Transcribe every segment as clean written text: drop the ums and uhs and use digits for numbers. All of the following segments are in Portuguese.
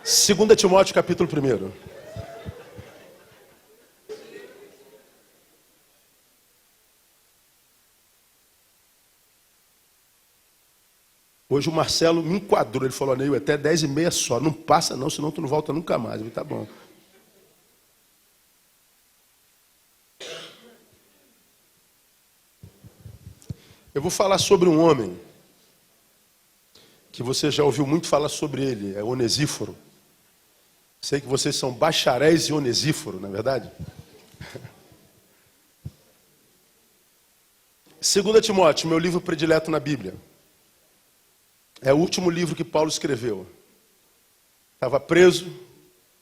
2 Timóteo, capítulo 1. Hoje o Marcelo me enquadrou, ele falou, Neil, até 10h30 só, não passa não, senão tu não volta nunca mais. Eu falei, tá bom. Eu vou falar sobre um homem, que você já ouviu muito falar sobre ele, é Onesíforo. Sei que vocês são bacharéis em Onesíforo, não é verdade? 2 Timóteo, meu livro predileto na Bíblia. É o último livro que Paulo escreveu. Estava preso,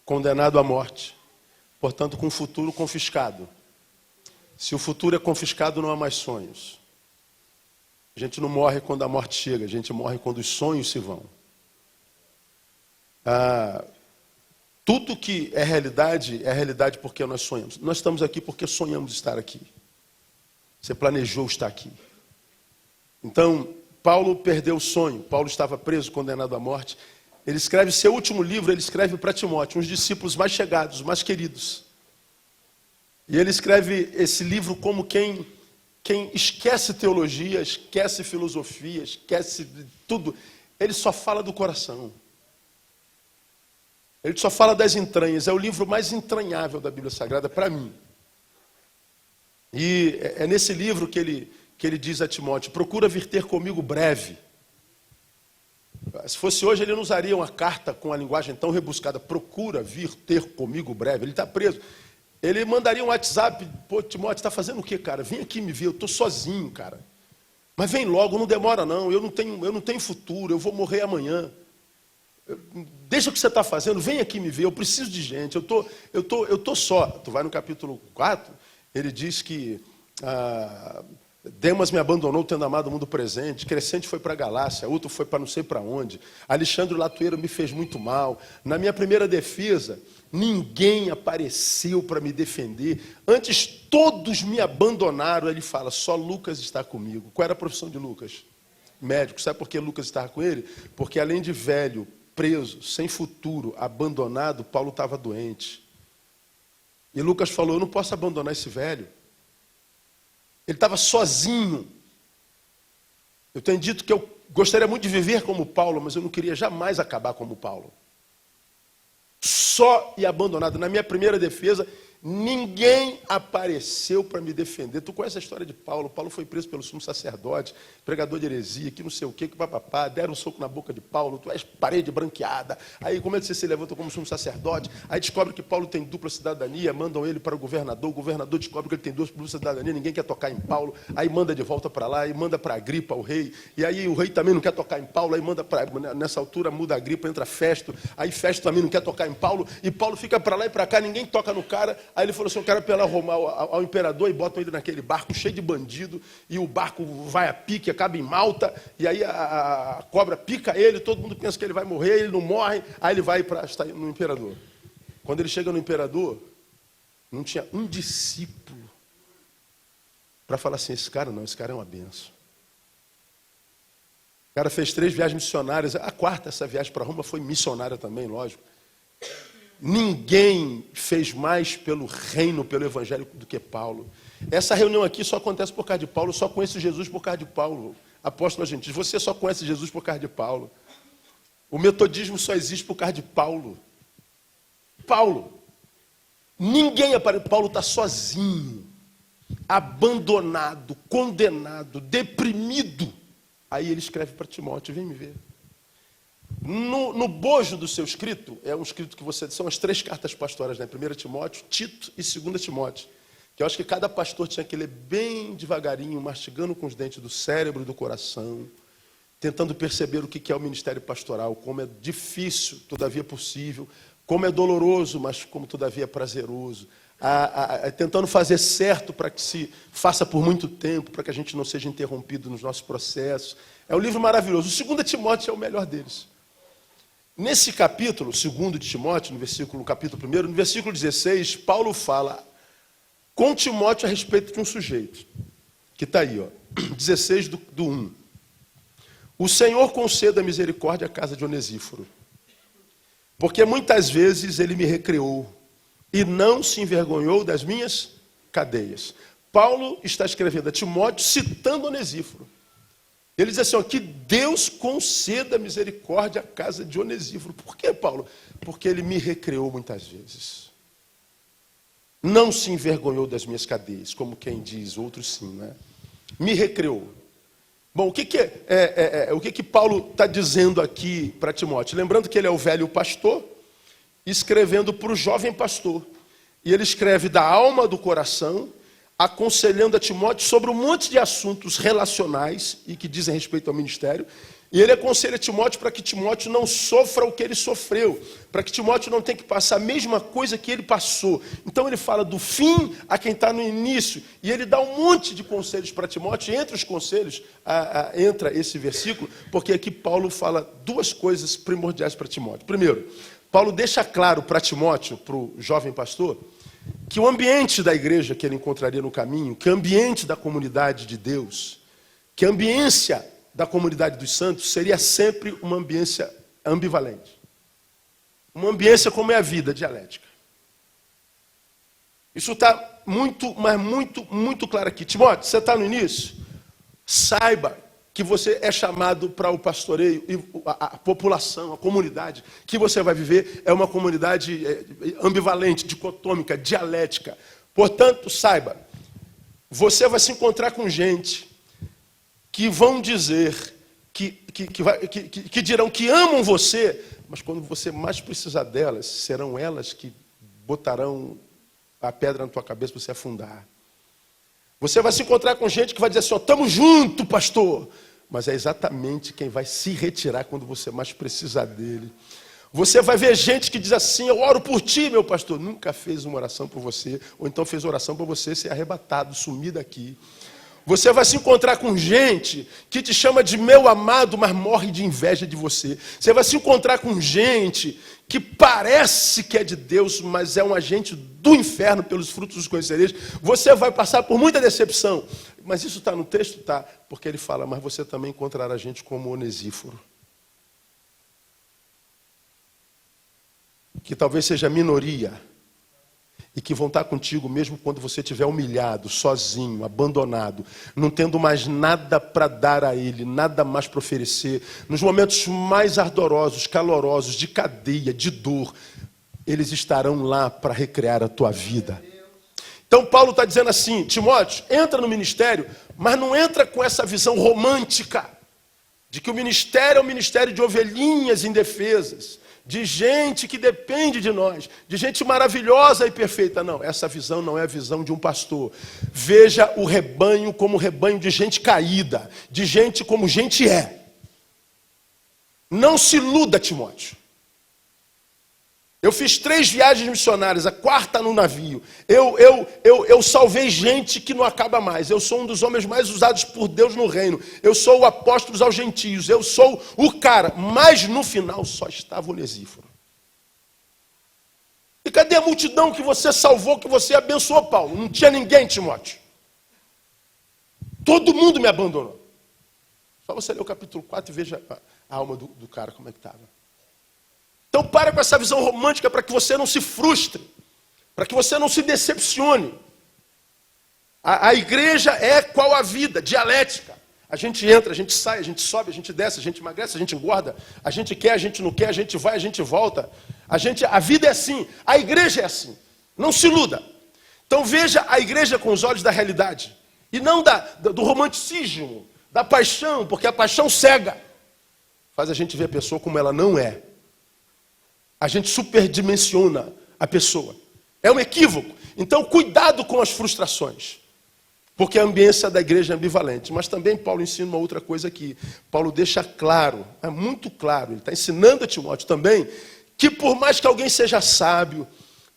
condenado à morte, portanto com o futuro confiscado. Se o futuro é confiscado, não há mais sonhos. A gente não morre quando a morte chega, a gente morre quando os sonhos se vão. Tudo que é realidade porque nós sonhamos. Nós estamos aqui porque sonhamos estar aqui. Você planejou estar aqui. Então, Paulo perdeu o sonho. Paulo estava preso, condenado à morte. Ele escreve seu último livro, ele escreve para Timóteo, um dos discípulos mais chegados, mais queridos. E ele escreve esse livro como quem esquece teologia, esquece filosofia, esquece tudo. Ele só fala do coração. Ele só fala das entranhas. É o livro mais entranhável da Bíblia Sagrada para mim. E é nesse livro que ele diz a Timóteo, procura vir ter comigo breve. Se fosse hoje, ele não usaria uma carta com a linguagem tão rebuscada. Procura vir ter comigo breve. Ele está preso. Ele mandaria um WhatsApp. Pô, Timóteo, está fazendo o quê, cara? Vem aqui me ver, eu estou sozinho, cara. Mas vem logo, não demora não. Eu não tenho futuro, eu vou morrer amanhã. Deixa o que você está fazendo, vem aqui me ver, eu preciso de gente. Eu tô só. Tu vai no capítulo 4, ele diz que Demas me abandonou tendo amado o mundo presente, Crescente foi para a Galácia, outro foi para não sei para onde, Alexandre Latueiro me fez muito mal. Na minha primeira defesa, ninguém apareceu para me defender, antes todos me abandonaram. Ele fala, só Lucas está comigo. Qual era a profissão de Lucas? Médico. Sabe por que Lucas estava com ele? Porque além de velho, preso, sem futuro, abandonado, Paulo estava doente. E Lucas falou, eu não posso abandonar esse velho. Ele estava sozinho. Eu tenho dito que eu gostaria muito de viver como Paulo, mas eu não queria jamais acabar como Paulo. Só e abandonado. Na minha primeira defesa, ninguém apareceu para me defender. Tu conhece a história de Paulo? Paulo foi preso pelo sumo sacerdote, pregador de heresia, que não sei o quê, que papapá, deram um soco na boca de Paulo, tu és parede branqueada. Aí como é que você se levanta como sumo sacerdote? Aí descobre que Paulo tem dupla cidadania, mandam ele para o governador descobre que ele tem dupla cidadania, ninguém quer tocar em Paulo, aí manda de volta para lá, aí manda para Agripa, o rei, e aí o rei também não quer tocar em Paulo, aí manda para, nessa altura muda Agripa, entra Festo, aí Festo também não quer tocar em Paulo, e Paulo fica para lá e para cá, ninguém toca no cara. Aí ele falou assim, eu quero apelar ao imperador, e botam ele naquele barco cheio de bandido, e o barco vai a pique, acaba em Malta, e aí a cobra pica ele, todo mundo pensa que ele vai morrer, ele não morre, aí ele vai para estar no imperador. Quando ele chega no imperador, não tinha um discípulo para falar assim, esse cara é uma benção. O cara fez 3 viagens missionárias, a quarta, essa viagem para Roma, foi missionária também, lógico. Ninguém fez mais pelo reino, pelo evangelho do que Paulo. Essa reunião aqui só acontece por causa de Paulo. Eu só conheço Jesus por causa de Paulo. Apóstolo gentil, você só conhece Jesus por causa de Paulo. O metodismo só existe por causa de Paulo. Paulo. Ninguém aparece. Paulo está sozinho, abandonado, condenado, deprimido. Aí ele escreve para Timóteo, vem me ver. No bojo do seu escrito, é um escrito que são as 3 cartas pastorais, né? 1 Timóteo, Tito e 2 Timóteo. Que eu acho que cada pastor tinha que ler bem devagarinho, mastigando com os dentes do cérebro e do coração, tentando perceber o que é o ministério pastoral, como é difícil, todavia possível, como é doloroso, mas como todavia é prazeroso. Tentando fazer certo para que se faça por muito tempo, para que a gente não seja interrompido nos nossos processos. É um livro maravilhoso. O 2 Timóteo é o melhor deles. Nesse capítulo, 2 de Timóteo, no capítulo 1, no versículo 16, Paulo fala com Timóteo a respeito de um sujeito, que está aí, 16 do 1. O Senhor conceda misericórdia à casa de Onesíforo, Porque muitas vezes ele me recreou e não se envergonhou das minhas cadeias. Paulo está escrevendo a Timóteo citando Onesíforo. Ele diz assim, ó, que Deus conceda misericórdia à casa de Onesíforo. Por quê, Paulo? Porque ele me recreou muitas vezes. Não se envergonhou das minhas cadeias, como quem diz, outros sim, né? Me recreou. Bom, o que Paulo está dizendo aqui para Timóteo? Lembrando que ele é o velho pastor, escrevendo para o jovem pastor. E ele escreve da alma do coração, aconselhando a Timóteo sobre um monte de assuntos relacionais e que dizem respeito ao ministério. E ele aconselha Timóteo para que Timóteo não sofra o que ele sofreu, para que Timóteo não tenha que passar a mesma coisa que ele passou. Então ele fala do fim a quem está no início, e ele dá um monte de conselhos para Timóteo, e entre os conselhos entra esse versículo, porque aqui Paulo fala duas coisas primordiais para Timóteo. Primeiro, Paulo deixa claro para Timóteo, para o jovem pastor, que o ambiente da igreja que ele encontraria no caminho, que o ambiente da comunidade de Deus, que a ambiência da comunidade dos santos seria sempre uma ambiência ambivalente. Uma ambiência como é a vida, dialética. Isso está muito, mas muito claro aqui. Timóteo, você está no início? Saiba que você é chamado para o pastoreio e a população, a comunidade que você vai viver é uma comunidade ambivalente, dicotômica, dialética. Portanto, saiba, você vai se encontrar com gente que vão dizer, que dirão que amam você, mas quando você mais precisar delas, serão elas que botarão a pedra na tua cabeça para você afundar. Você vai se encontrar com gente que vai dizer assim, ó, estamos juntos, pastor, mas é exatamente quem vai se retirar quando você mais precisar dele. Você vai ver gente que diz assim, eu oro por ti, meu pastor, nunca fez uma oração por você, ou então fez oração por você ser arrebatado, sumir daqui. Você vai se encontrar com gente que te chama de meu amado, mas morre de inveja de você. Você vai se encontrar com gente que parece que é de Deus, mas é um agente do inferno, pelos frutos os conhecereis. Você vai passar por muita decepção. Mas isso está no texto? Está, porque ele fala, mas você também encontrará gente como Onesíforo, que talvez seja minoria, e que vão estar contigo mesmo quando você estiver humilhado, sozinho, abandonado, não tendo mais nada para dar a ele, nada mais para oferecer, nos momentos mais ardorosos, calorosos, de cadeia, de dor, eles estarão lá para recriar a tua vida. Então Paulo está dizendo assim, Timóteo, entra no ministério, mas não entra com essa visão romântica, de que o ministério é um ministério de ovelhinhas indefesas, de gente que depende de nós, de gente maravilhosa e perfeita. Não, essa visão não é a visão de um pastor. Veja o rebanho como rebanho de gente caída, de gente como gente é. Não se iluda, Timóteo. Eu fiz 3 viagens missionárias, a 4ª no navio. Eu salvei gente que não acaba mais. Eu sou um dos homens mais usados por Deus no reino. Eu sou o apóstolo aos gentios. Eu sou o cara. Mas no final só estava o Onesíforo. E cadê a multidão que você salvou, que você abençoou, Paulo? Não tinha ninguém, Timóteo. Todo mundo me abandonou. Só você ler o capítulo 4 e veja a alma do cara como é que estava. Então para com essa visão romântica para que você não se frustre, para que você não se decepcione. A igreja é qual a vida, dialética. A gente entra, a gente sai, a gente sobe, a gente desce, a gente emagrece, a gente engorda, a gente quer, a gente não quer, a gente vai, a gente volta. A vida é assim, a igreja é assim. Não se iluda. Então veja a igreja com os olhos da realidade, e não do romanticismo, da paixão, porque a paixão cega. Faz a gente ver a pessoa como ela não é. A gente superdimensiona a pessoa. É um equívoco. Então, cuidado com as frustrações. Porque a ambiência da igreja é ambivalente. Mas também Paulo ensina uma outra coisa aqui. Paulo deixa claro, é muito claro, ele está ensinando a Timóteo também, que por mais que alguém seja sábio,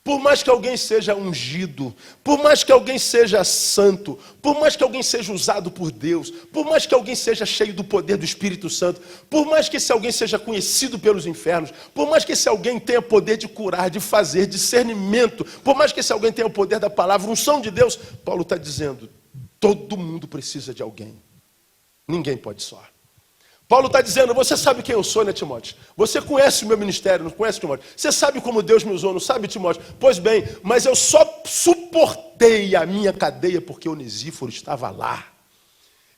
por mais que alguém seja ungido, por mais que alguém seja santo, por mais que alguém seja usado por Deus, por mais que alguém seja cheio do poder do Espírito Santo, por mais que esse alguém seja conhecido pelos infernos, por mais que esse alguém tenha poder de curar, de fazer, discernimento, por mais que esse alguém tenha o poder da palavra, unção de Deus, Paulo está dizendo, todo mundo precisa de alguém. Ninguém pode só. Paulo está dizendo, você sabe quem eu sou, né, Timóteo? Você conhece o meu ministério, não conhece, Timóteo? Você sabe como Deus me usou, não sabe, Timóteo? Pois bem, mas eu só suportei a minha cadeia porque Onesíforo estava lá.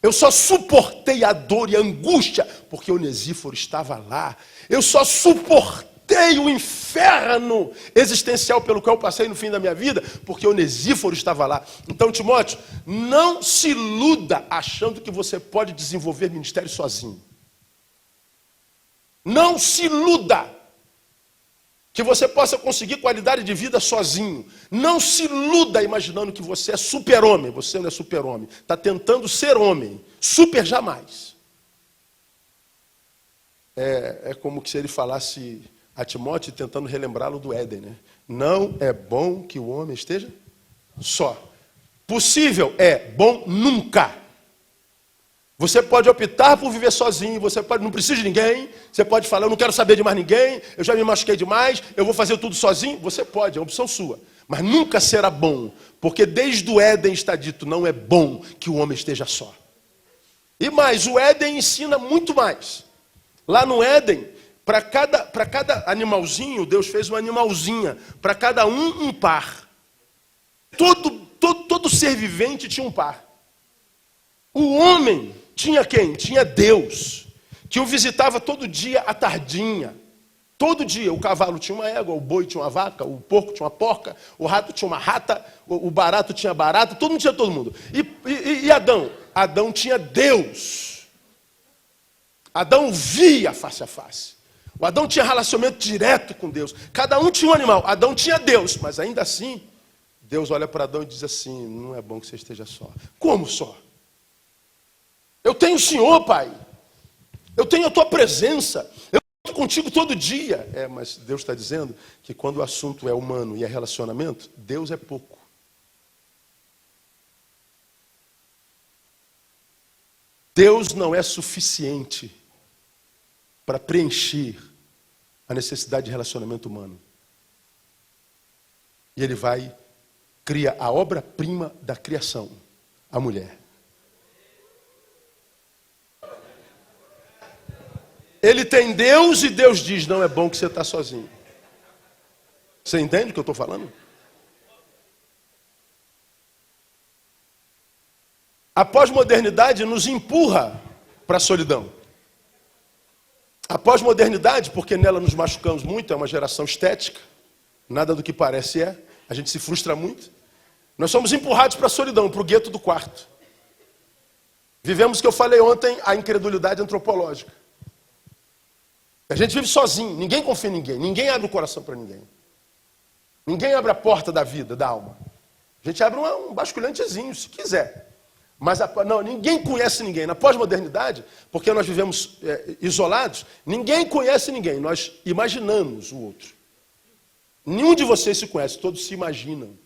Eu só suportei a dor e a angústia porque Onesíforo estava lá. Eu só suportei o inferno existencial pelo qual eu passei no fim da minha vida porque Onesíforo estava lá. Então, Timóteo, não se iluda achando que você pode desenvolver ministério sozinho. Não se iluda que você possa conseguir qualidade de vida sozinho. Não se iluda imaginando que você é super-homem. Você não é super-homem. Está tentando ser homem. Super jamais. É como se ele falasse a Timóteo tentando relembrá-lo do Éden, né? Não é bom que o homem esteja só. Possível é, bom nunca. Você pode optar por viver sozinho, você pode, não precisa de ninguém, você pode falar, eu não quero saber de mais ninguém, eu já me machuquei demais, eu vou fazer tudo sozinho. Você pode, é uma opção sua. Mas nunca será bom, porque desde o Éden está dito, não é bom que o homem esteja só. E mais, o Éden ensina muito mais. Lá no Éden, para cada animalzinho, Deus fez uma animalzinha, para cada um par. Todo ser vivente tinha um par. O homem tinha quem? Tinha Deus, que o visitava todo dia à tardinha. Todo dia. O cavalo tinha uma égua, o boi tinha uma vaca, o porco tinha uma porca, o rato tinha uma rata, o barato tinha barata, todo mundo tinha todo mundo. E Adão? Adão tinha Deus. Adão via face a face. O Adão tinha relacionamento direto com Deus. Cada um tinha um animal. Adão tinha Deus, mas ainda assim, Deus olha para Adão e diz assim, não é bom que você esteja só. Como só? Eu tenho o Senhor, Pai. Eu tenho a tua presença. Eu estou contigo todo dia. Mas Deus está dizendo que quando o assunto é humano e é relacionamento, Deus é pouco. Deus não é suficiente para preencher a necessidade de relacionamento humano. E ele cria a obra-prima da criação, a mulher. Ele tem Deus e Deus diz, não é bom que você está sozinho. Você entende o que eu estou falando? A pós-modernidade nos empurra para a solidão. A pós-modernidade, porque nela nos machucamos muito, é uma geração estética, nada do que parece é, a gente se frustra muito. Nós somos empurrados para a solidão, para o gueto do quarto. Vivemos, que eu falei ontem, a incredulidade antropológica. A gente vive sozinho, ninguém confia em ninguém, ninguém abre o coração para ninguém. Ninguém abre a porta da vida, da alma. A gente abre um basculantezinho, se quiser. Mas não, ninguém conhece ninguém. Na pós-modernidade, porque nós vivemos isolados, ninguém conhece ninguém. Nós imaginamos o outro. Nenhum de vocês se conhece, todos se imaginam.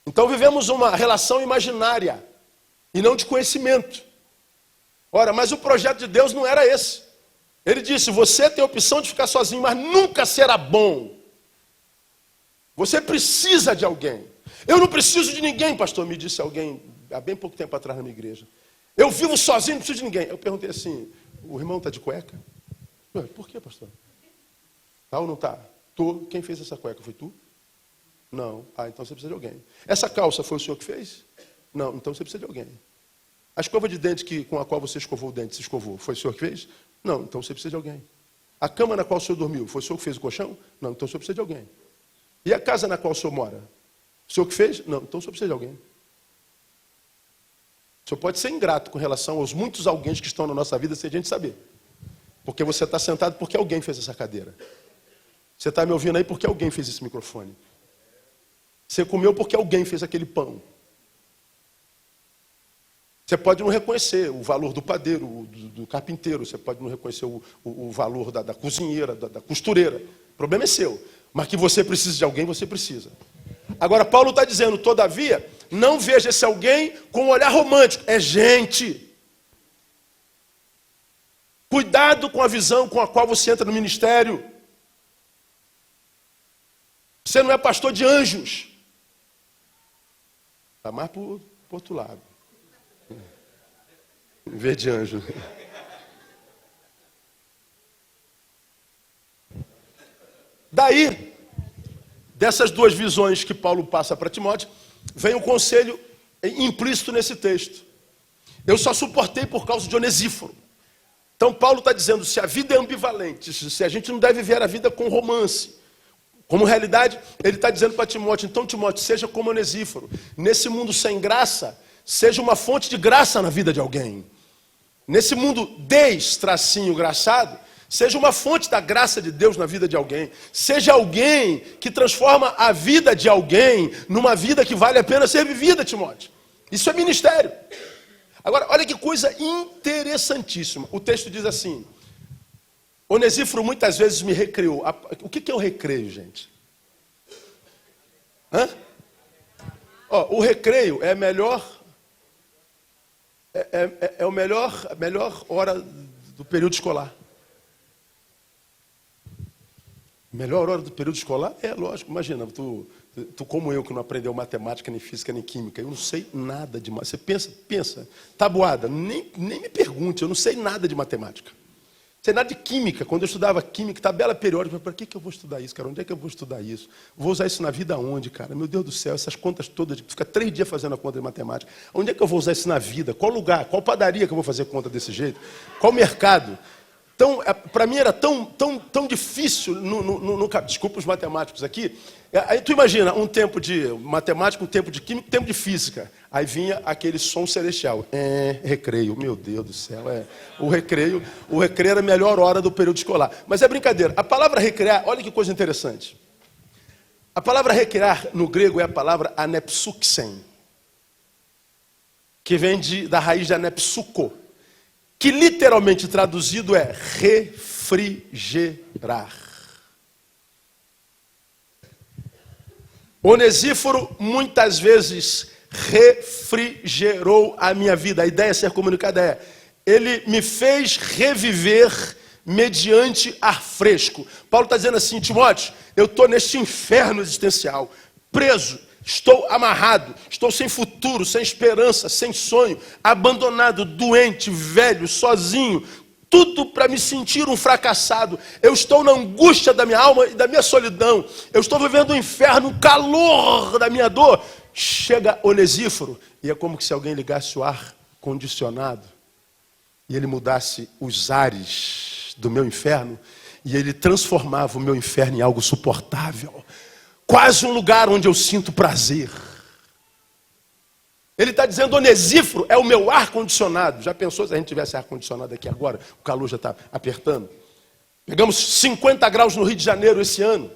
Então vivemos uma relação imaginária e não de conhecimento. Ora, mas o projeto de Deus não era esse. Ele disse, você tem a opção de ficar sozinho, mas nunca será bom. Você precisa de alguém. Eu não preciso de ninguém, pastor, me disse alguém há bem pouco tempo atrás na minha igreja. Eu vivo sozinho, não preciso de ninguém. Eu perguntei assim, o irmão está de cueca? Por quê, pastor? Tá ou não está? Tô. Quem fez essa cueca? Foi tu? Não. Então você precisa de alguém. Essa calça foi o senhor que fez? Não. Então você precisa de alguém. A escova de dente com a qual você escovou o dente, se escovou, foi o senhor que fez? Não. Então você precisa de alguém. A cama na qual o senhor dormiu, foi o senhor que fez o colchão? Não. Então o senhor precisa de alguém. E a casa na qual o senhor mora? O senhor que fez? Não. Então o senhor precisa de alguém. O senhor pode ser ingrato com relação aos muitos alguém que estão na nossa vida sem a gente saber. Porque você está sentado porque alguém fez essa cadeira. Você está me ouvindo aí porque alguém fez esse microfone. Você comeu porque alguém fez aquele pão. Você pode não reconhecer o valor do padeiro, do carpinteiro. Você pode não reconhecer o valor da cozinheira, da costureira. O problema é seu. Mas que você precisa de alguém, você precisa. Agora, Paulo está dizendo, todavia, não veja esse alguém com um olhar romântico. É gente. Cuidado com a visão com a qual você entra no ministério. Você não é pastor de anjos. Está mais para o outro lado. Em vez de anjo. Daí, dessas duas visões que Paulo passa para Timóteo, vem um conselho implícito nesse texto. Eu só suportei por causa de Onesíforo. Então Paulo está dizendo, se a vida é ambivalente, se a gente não deve ver a vida com romance, como realidade, ele está dizendo para Timóteo, então Timóteo, seja como Onesíforo. Nesse mundo sem graça, seja uma fonte de graça na vida de alguém. Nesse mundo des-graçado, seja uma fonte da graça de Deus na vida de alguém. Seja alguém que transforma a vida de alguém numa vida que vale a pena ser vivida, Timóteo. Isso é ministério. Agora, olha que coisa interessantíssima. O texto diz assim, Onesíforo muitas vezes me recreou. O que é o recreio, gente? O recreio é a melhor hora do período escolar. Melhor hora do período escolar? É lógico, imagina, tu como eu que não aprendeu matemática, nem física, nem química, eu não sei nada de matemática. Você pensa, tabuada, nem me pergunte, eu não sei nada de matemática. Não sei nada de química. Quando eu estudava química, tabela periódica, para que eu vou estudar isso, cara? Onde é que eu vou estudar isso? Vou usar isso na vida onde, cara? Meu Deus do céu, essas contas todas, fica 3 dias fazendo a conta de matemática. Onde é que eu vou usar isso na vida? Qual lugar? Qual padaria que eu vou fazer conta desse jeito? Qual mercado? Então, para mim era tão difícil, desculpa os matemáticos aqui, aí tu imagina um tempo de matemática, um tempo de química, um tempo de física, aí vinha aquele som celestial, recreio, meu Deus do céu, o recreio era a melhor hora do período escolar, mas é brincadeira, a palavra recrear, olha que coisa interessante, a palavra recrear no grego é a palavra anepsuxen, que vem da raiz de anepsuko, que literalmente traduzido é refrigerar. Onesíforo muitas vezes refrigerou a minha vida. A ideia a ser comunicada é, ele me fez reviver mediante ar fresco. Paulo está dizendo assim, Timóteo, eu estou neste inferno existencial, preso, estou amarrado, estou sem futuro, sem esperança, sem sonho, abandonado, doente, velho, sozinho, tudo para me sentir um fracassado. Eu estou na angústia da minha alma e da minha solidão. Eu estou vivendo o inferno, o calor da minha dor. Chega Onesíforo e é como se alguém ligasse o ar condicionado e ele mudasse os ares do meu inferno e ele transformava o meu inferno em algo suportável. Quase um lugar onde eu sinto prazer. Ele está dizendo, Onesíforo é o meu ar-condicionado. Já pensou se a gente tivesse ar-condicionado aqui agora? O calor já está apertando. Pegamos 50 graus no Rio de Janeiro esse ano.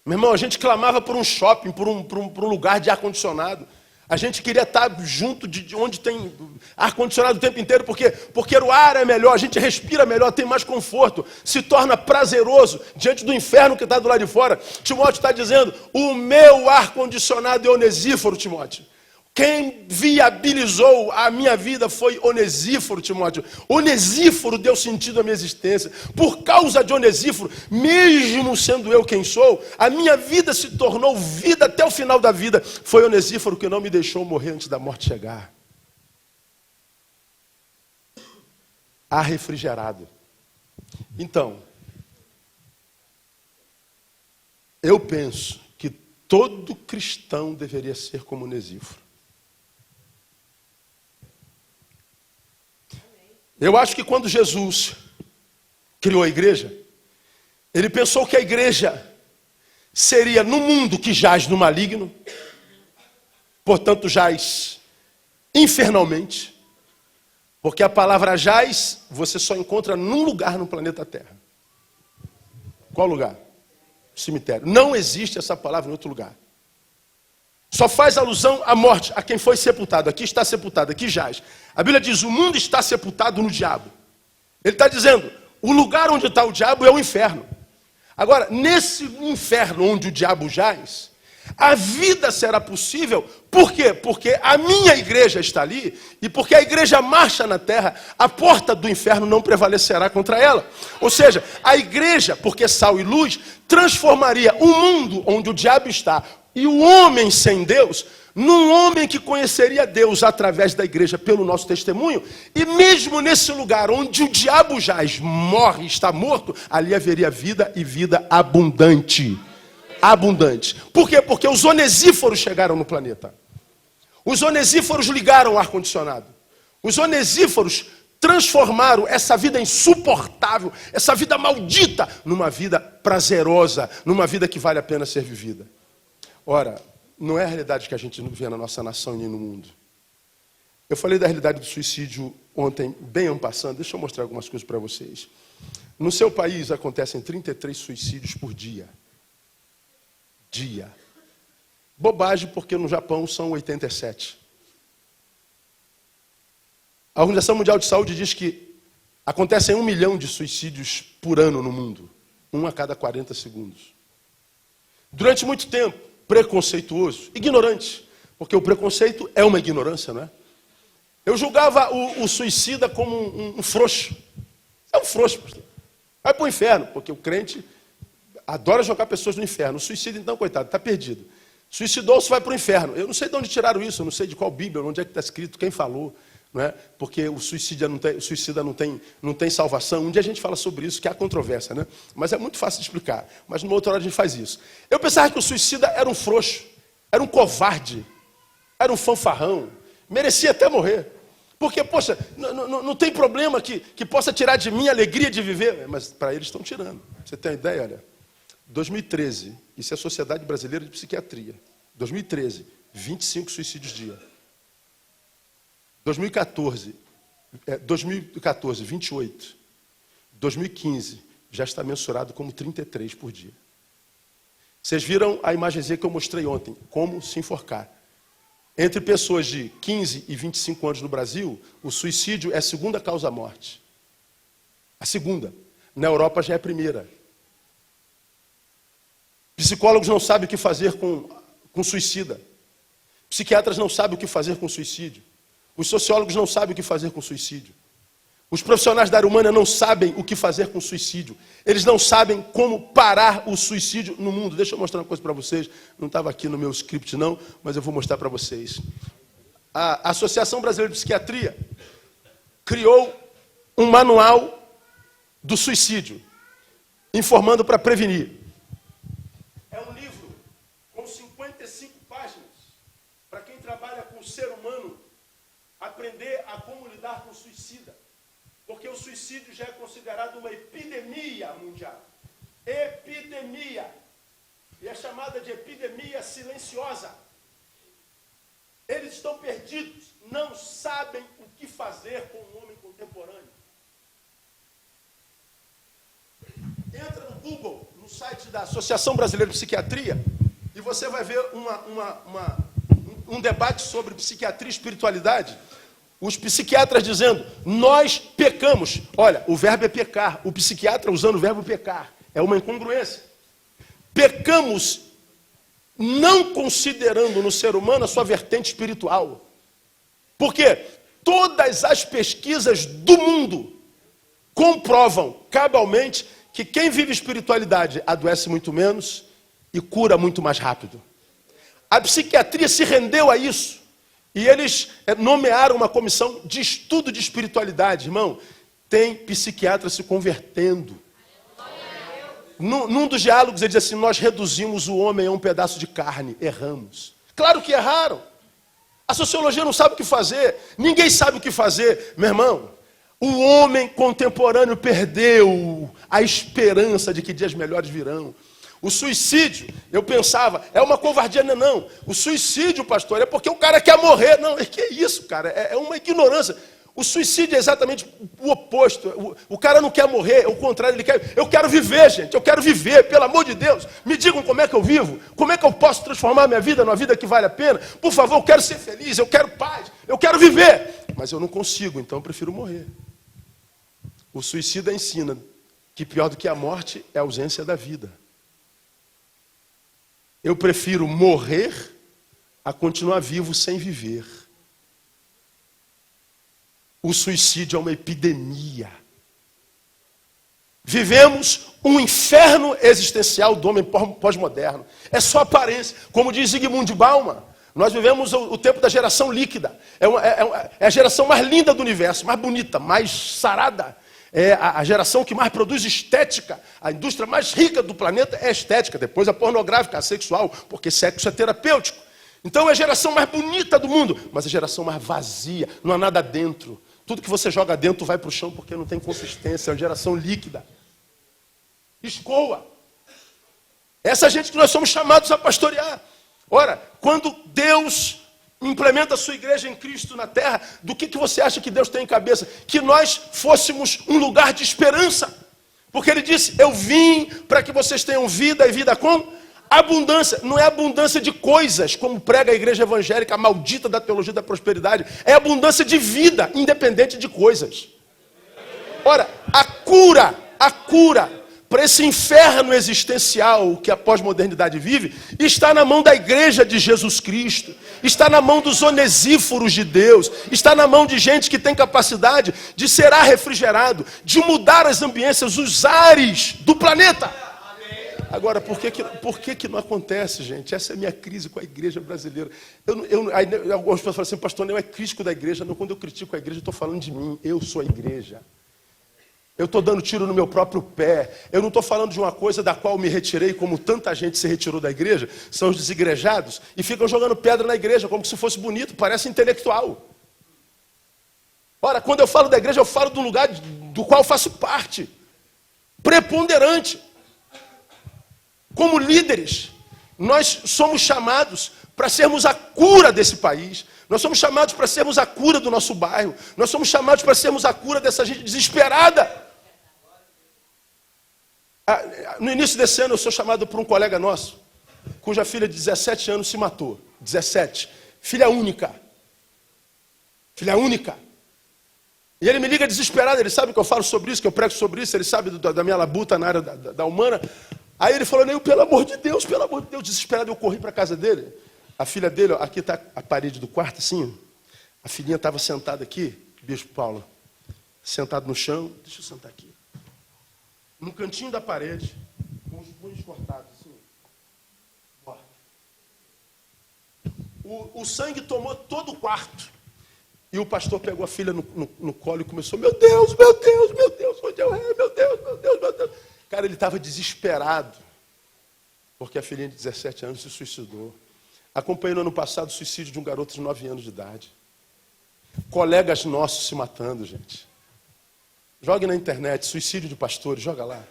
Meu irmão, a gente clamava por um shopping, por um lugar de ar-condicionado. A gente queria estar junto de onde tem ar-condicionado o tempo inteiro, porque o ar é melhor, a gente respira melhor, tem mais conforto, se torna prazeroso diante do inferno que está do lado de fora. Timóteo está dizendo, o meu ar-condicionado é Onesíforo, Timóteo. Quem viabilizou a minha vida foi Onesíforo, Timóteo. Onesíforo deu sentido à minha existência. Por causa de Onesíforo, mesmo sendo eu quem sou, a minha vida se tornou vida até o final da vida. Foi Onesíforo que não me deixou morrer antes da morte chegar. Ar refrigerado. Então, eu penso que todo cristão deveria ser como Onesíforo. Eu acho que quando Jesus criou a igreja, ele pensou que a igreja seria no mundo que jaz no maligno, portanto jaz infernalmente, porque a palavra jaz você só encontra num lugar no planeta Terra. Qual lugar? Cemitério. Não existe essa palavra em outro lugar. Só faz alusão à morte, a quem foi sepultado. Aqui está sepultado, aqui jaz. A Bíblia diz, o mundo está sepultado no diabo. Ele está dizendo, o lugar onde está o diabo é o inferno. Agora, nesse inferno onde o diabo jaz, a vida será possível. Por quê? Porque a minha igreja está ali, e porque a igreja marcha na terra, a porta do inferno não prevalecerá contra ela. Ou seja, a igreja, porque sal e luz, transformaria o mundo onde o diabo está, e o homem sem Deus, num homem que conheceria Deus através da igreja pelo nosso testemunho, e mesmo nesse lugar onde o diabo jaz, morre, está morto, ali haveria vida e vida abundante. Abundante. Por quê? Porque os onesíforos chegaram no planeta. Os onesíforos ligaram o ar-condicionado. Os onesíforos transformaram essa vida insuportável, essa vida maldita, numa vida prazerosa, numa vida que vale a pena ser vivida. Ora, não é a realidade que a gente vê na nossa nação e nem no mundo. Eu falei da realidade do suicídio ontem, bem en passant. Deixa eu mostrar algumas coisas para vocês. No seu país acontecem 33 suicídios por dia. Bobagem, porque no Japão são 87. A Organização Mundial de Saúde diz que acontecem 1 milhão de suicídios por ano no mundo. 1 a cada 40 segundos. Durante muito tempo, preconceituoso, ignorante, porque o preconceito é uma ignorância, não é? Eu julgava o suicida como um frouxo. É um frouxo, pastor. Vai para o inferno, porque o crente adora jogar pessoas no inferno. O suicida, então, coitado, está perdido. Suicidou-se, vai para o inferno. Eu não sei de onde tiraram isso, eu não sei de qual Bíblia, onde é que está escrito, quem falou. Não é? Porque o suicida não tem salvação. Um dia a gente fala sobre isso, que há controvérsia, né? Mas é muito fácil de explicar. Mas numa outra hora a gente faz isso. Eu pensava que o suicida era um frouxo, era um covarde, era um fanfarrão, merecia até morrer. Porque, poxa, não tem problema que possa tirar de mim a alegria de viver. Mas para eles estão tirando. Você tem uma ideia? Olha, 2013, isso é a Sociedade Brasileira de Psiquiatria. 2013, 25 suicídios dia. 2014, 28. 2015, já está mensurado como 33 por dia. Vocês viram a imagenzinha que eu mostrei ontem, como se enforcar. Entre pessoas de 15 e 25 anos no Brasil, o suicídio é a segunda causa-morte. A segunda. Na Europa já é a primeira. Psicólogos não sabem o que fazer com suicida. Psiquiatras não sabem o que fazer com suicídio. Os sociólogos não sabem o que fazer com suicídio. Os profissionais da área humana não sabem o que fazer com suicídio. Eles não sabem como parar o suicídio no mundo. Deixa eu mostrar uma coisa para vocês. Não estava aqui no meu script não, mas eu vou mostrar para vocês. A Associação Brasileira de Psiquiatria criou um manual do suicídio, informando para prevenir. É um livro com 55 páginas para quem trabalha com o ser humano aprender a como lidar com o suicida. Porque o suicídio já é considerado uma epidemia mundial. Epidemia. E é chamada de epidemia silenciosa. Eles estão perdidos, não sabem o que fazer com o homem contemporâneo. Entra no Google, no site da Associação Brasileira de Psiquiatria, e você vai ver um debate sobre psiquiatria e espiritualidade. Os psiquiatras dizendo, nós pecamos. Olha, o verbo é pecar. O psiquiatra usando o verbo pecar. É uma incongruência. Pecamos não considerando no ser humano a sua vertente espiritual. Porque todas as pesquisas do mundo comprovam cabalmente que quem vive espiritualidade adoece muito menos e cura muito mais rápido. A psiquiatria se rendeu a isso. E eles nomearam uma comissão de estudo de espiritualidade. Irmão, tem psiquiatra se convertendo. Num dos diálogos ele diz assim, nós reduzimos o homem a um pedaço de carne. Erramos. Claro que erraram. A sociologia não sabe o que fazer. Ninguém sabe o que fazer. Meu irmão, o homem contemporâneo perdeu a esperança de que dias melhores virão. O suicídio, eu pensava, é uma covardia, não. O suicídio, pastor, é porque o cara quer morrer. Não, que é isso, cara? É uma ignorância. O suicídio é exatamente o oposto. O cara não quer morrer, é o contrário, ele quer... Eu quero viver, gente, eu quero viver, pelo amor de Deus. Me digam como é que eu vivo, como é que eu posso transformar a minha vida numa vida que vale a pena. Por favor, eu quero ser feliz, eu quero paz, eu quero viver. Mas eu não consigo, então eu prefiro morrer. O suicida ensina que pior do que a morte é a ausência da vida. Eu prefiro morrer a continuar vivo sem viver. O suicídio é uma epidemia. Vivemos um inferno existencial do homem pós-moderno. É só aparência. Como diz Zygmunt Bauman, Nós vivemos o tempo da geração líquida. É a geração mais linda do universo, mais bonita, mais sarada. É a geração que mais produz estética. A indústria mais rica do planeta é a estética. Depois a pornográfica, a sexual, porque sexo é terapêutico. Então é a geração mais bonita do mundo, mas a geração mais vazia. Não há nada dentro. Tudo que você joga dentro vai para o chão porque não tem consistência. É uma geração líquida. Escoa. Essa gente que nós somos chamados a pastorear. Ora, quando Deus implementa a sua igreja em Cristo na terra, do que você acha que Deus tem em cabeça? Que nós fôssemos um lugar de esperança. Porque Ele disse, eu vim para que vocês tenham vida e vida com abundância. Não é abundância de coisas, como prega a igreja evangélica maldita da teologia da prosperidade. É abundância de vida, independente de coisas. Ora, a cura para esse inferno existencial que a pós-modernidade vive, está na mão da igreja de Jesus Cristo, está na mão dos onesíforos de Deus, está na mão de gente que tem capacidade de ser ar refrigerado, de mudar as ambiências, os ares do planeta. Agora, por que não acontece, gente? Essa é a minha crise com a igreja brasileira. Algumas pessoas falam assim, pastor, não é crítico da igreja. Não, quando eu critico a igreja, eu estou falando de mim. Eu sou a igreja. Eu estou dando tiro no meu próprio pé. Eu não estou falando de uma coisa da qual me retirei, como tanta gente se retirou da igreja, são os desigrejados, e ficam jogando pedra na igreja, como se fosse bonito, parece intelectual. Ora, quando eu falo da igreja, eu falo do lugar do qual eu faço parte. Preponderante. Como líderes, nós somos chamados para sermos a cura desse país. Nós somos chamados para sermos a cura do nosso bairro. Nós somos chamados para sermos a cura dessa gente desesperada. No início desse ano, eu sou chamado por um colega nosso, cuja filha de 17 anos se matou. 17. Filha única. Filha única. E ele me liga desesperado, ele sabe que eu falo sobre isso, que eu prego sobre isso, ele sabe da minha labuta na área da humana. Aí ele falou, Neil, pelo amor de Deus, desesperado, eu corri para a casa dele. A filha dele, ó, aqui está a parede do quarto, assim, a filhinha estava sentada aqui, Bispo Paulo, sentado no chão, deixa eu sentar aqui, no cantinho da parede, com os punhos cortados, assim, ó. O sangue tomou todo o quarto, e o pastor pegou a filha no colo e começou, meu Deus, onde eu errei, meu Deus. Cara, ele estava desesperado, porque a filhinha de 17 anos se suicidou. Acompanhei no ano passado o suicídio de um garoto de 9 anos de idade. Colegas nossos se matando, gente. Jogue na internet, suicídio de pastores, joga lá.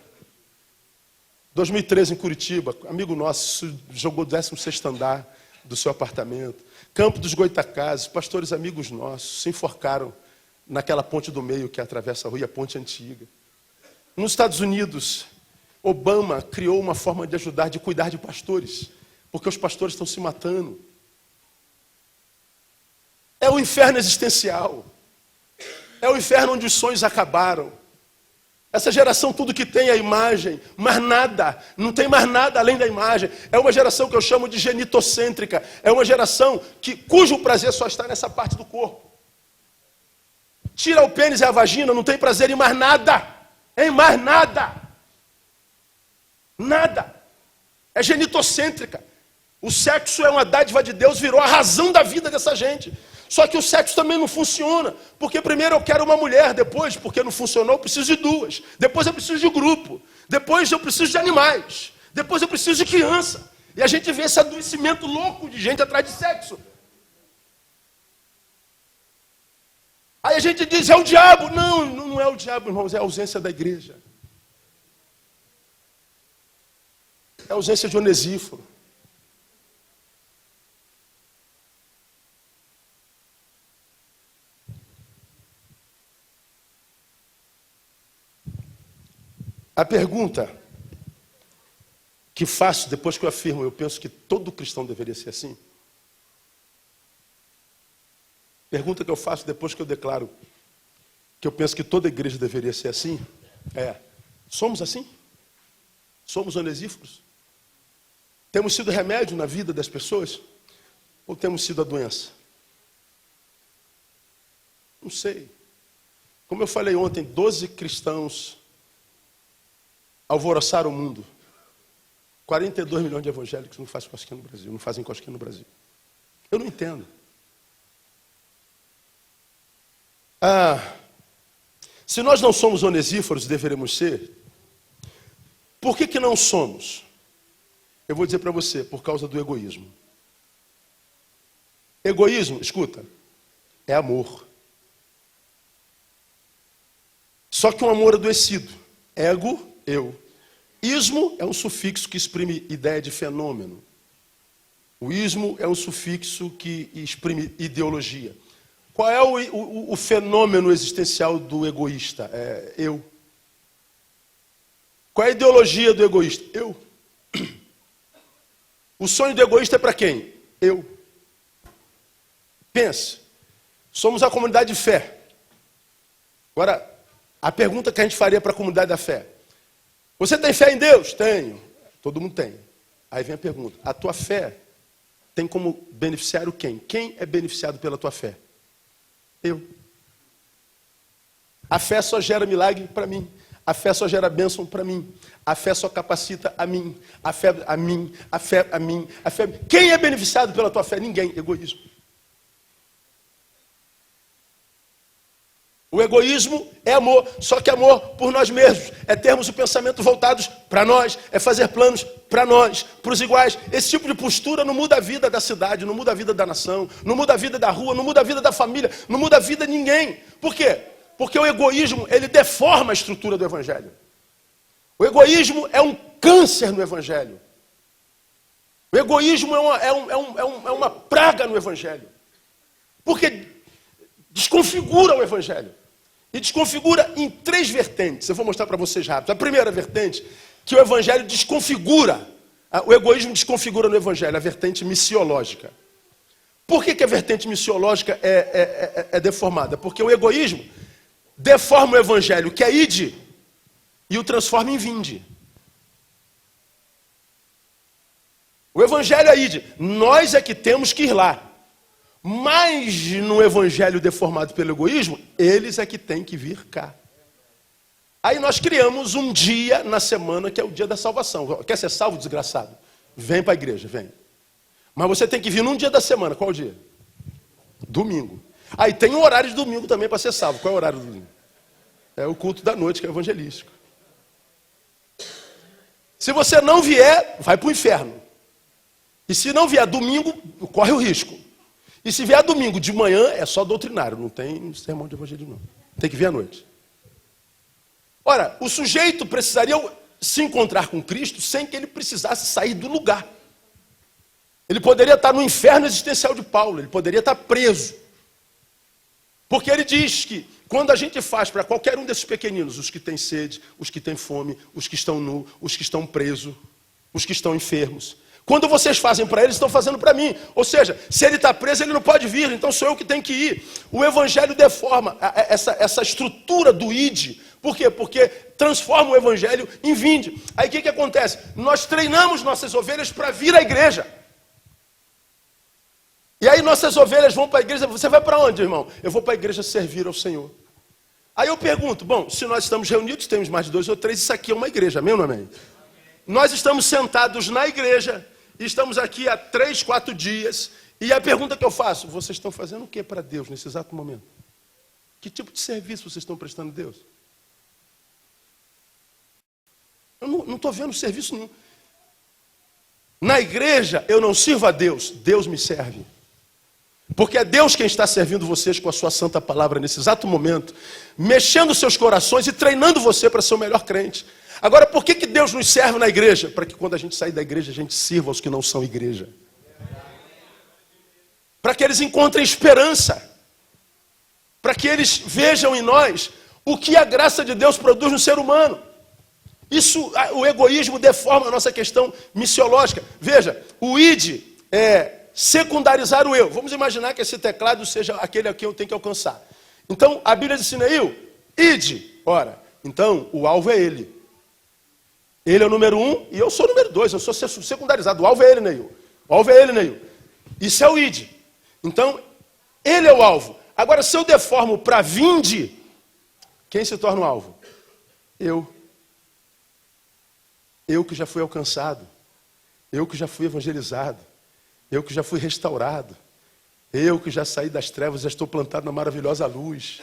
2013 em Curitiba, amigo nosso jogou o 16º andar do seu apartamento. Campo dos Goitacazes, pastores amigos nossos se enforcaram naquela ponte do meio que atravessa a rua, a ponte antiga. Nos Estados Unidos, Obama criou uma forma de ajudar, de cuidar de pastores, porque os pastores estão se matando. É o inferno existencial. É o inferno onde os sonhos acabaram. Essa geração tudo que tem é a imagem, mas nada, não tem mais nada além da imagem. É uma geração que eu chamo de genitocêntrica. É uma geração cujo prazer só está nessa parte do corpo. Tira o pênis e a vagina, não tem prazer em mais nada. Em mais nada. Nada. É genitocêntrica. O sexo é uma dádiva de Deus, virou a razão da vida dessa gente. Só que o sexo também não funciona. Porque primeiro eu quero uma mulher, depois, porque não funcionou, eu preciso de duas. Depois eu preciso de grupo. Depois eu preciso de animais. Depois eu preciso de criança. E a gente vê esse adoecimento louco de gente atrás de sexo. Aí a gente diz, é o diabo. Não, não é o diabo, irmãos, é a ausência da igreja. É a ausência de Onesíforo. A pergunta que faço, depois que eu afirmo, eu penso que todo cristão deveria ser assim. Pergunta que eu faço depois que eu declaro que eu penso que toda igreja deveria ser assim, somos assim? Somos onesíforos? Temos sido remédio na vida das pessoas? Ou temos sido a doença? Não sei. Como eu falei ontem, 12 cristãos alvoroçaram o mundo. 42 milhões de evangélicos não fazem cosquinha no Brasil, não fazem cosquinha no Brasil. Eu não entendo. Se nós não somos onesíforos, deveremos ser. Por que não somos? Eu vou dizer para você, por causa do egoísmo. Egoísmo, escuta, é amor. Só que um amor adoecido. Ego, eu. Ismo é um sufixo que exprime ideia de fenômeno. O ismo é um sufixo que exprime ideologia. Qual é o fenômeno existencial do egoísta? É eu. Qual é a ideologia do egoísta? Eu. O sonho do egoísta é para quem? Eu. Pense. Somos a comunidade de fé. Agora, a pergunta que a gente faria para a comunidade da fé. Você tem fé em Deus? Tenho. Todo mundo tem. Aí vem a pergunta. A tua fé tem como beneficiário quem? Quem é beneficiado pela tua fé? Eu. A fé só gera milagre para mim. A fé só gera bênção para mim. A fé só capacita a mim. A fé a mim. A fé a mim. A fé... Quem é beneficiado pela tua fé? Ninguém. Egoísmo. O egoísmo é amor, só que amor por nós mesmos. É termos o pensamento voltados para nós, é fazer planos para nós, para os iguais. Esse tipo de postura não muda a vida da cidade, não muda a vida da nação, não muda a vida da rua, não muda a vida da família, não muda a vida de ninguém. Por quê? Porque o egoísmo, ele deforma a estrutura do evangelho. O egoísmo é um câncer no evangelho. O egoísmo é uma praga no evangelho. Porque desconfigura o evangelho. E desconfigura em 3 vertentes. Eu vou mostrar para vocês rápido. A primeira vertente, que o evangelho desconfigura. O egoísmo desconfigura no evangelho, a vertente missiológica. Por que a vertente missiológica é deformada? Porque o egoísmo deforma o evangelho, que é ide, e o transforma em vinde. O evangelho é ide. Nós é que temos que ir lá. Mas no evangelho deformado pelo egoísmo, eles é que têm que vir cá. Aí nós criamos um dia na semana que é o dia da salvação. Quer ser salvo, desgraçado? Vem para a igreja, vem. Mas você tem que vir num dia da semana. Qual o dia? Domingo. Aí tem um horário de domingo também para ser salvo. Qual é o horário do domingo? É o culto da noite, que é evangelístico. Se você não vier, vai para o inferno. E se não vier domingo, corre o risco. E se vier domingo de manhã, é só doutrinário, não tem sermão de evangelismo, não. Tem que vir à noite. Ora, o sujeito precisaria se encontrar com Cristo sem que ele precisasse sair do lugar. Ele poderia estar no inferno existencial de Paulo, ele poderia estar preso. Porque ele diz que quando a gente faz para qualquer um desses pequeninos, os que têm sede, os que têm fome, os que estão nus, os que estão presos, os que estão enfermos, quando vocês fazem para ele, estão fazendo para mim. Ou seja, se ele está preso, ele não pode vir, então sou eu que tenho que ir. O evangelho deforma essa estrutura do ide. Por quê? Porque transforma o evangelho em vinde. Aí o que acontece? Nós treinamos nossas ovelhas para vir à igreja. E aí nossas ovelhas vão para a igreja. Você vai para onde, irmão? Eu vou para a igreja servir ao Senhor. Aí eu pergunto, bom, se nós estamos reunidos, temos mais de 2 ou 3, isso aqui é uma igreja, amém ou não amém? Nós estamos sentados na igreja. Estamos aqui há 3, 4 dias. E a pergunta que eu faço, vocês estão fazendo o que para Deus nesse exato momento? Que tipo de serviço vocês estão prestando a Deus? Eu não estou vendo serviço nenhum. Na igreja eu não sirvo a Deus, Deus me serve. Porque é Deus quem está servindo vocês com a sua santa palavra nesse exato momento, mexendo seus corações e treinando você para ser o melhor crente. Agora, por que Deus nos serve na igreja? Para que quando a gente sair da igreja, a gente sirva aos que não são igreja. Para que eles encontrem esperança. Para que eles vejam em nós o que a graça de Deus produz no ser humano. Isso, o egoísmo deforma a nossa questão missiológica. Veja, o id é secundarizar o eu. Vamos imaginar que esse teclado seja aquele a quem eu tenho que alcançar. Então, a Bíblia diz assim, Neil, id. Ora, então, o alvo é ele. Ele é o número 1 e eu sou o número 2. Eu sou secundarizado. O alvo é ele, Neil. O alvo é ele, Neil. Isso é o id. Então, ele é o alvo. Agora, se eu deformo para vinde, quem se torna o alvo? Eu. Eu que já fui alcançado. Eu que já fui evangelizado. Eu que já fui restaurado. Eu que já saí das trevas, já estou plantado na maravilhosa luz.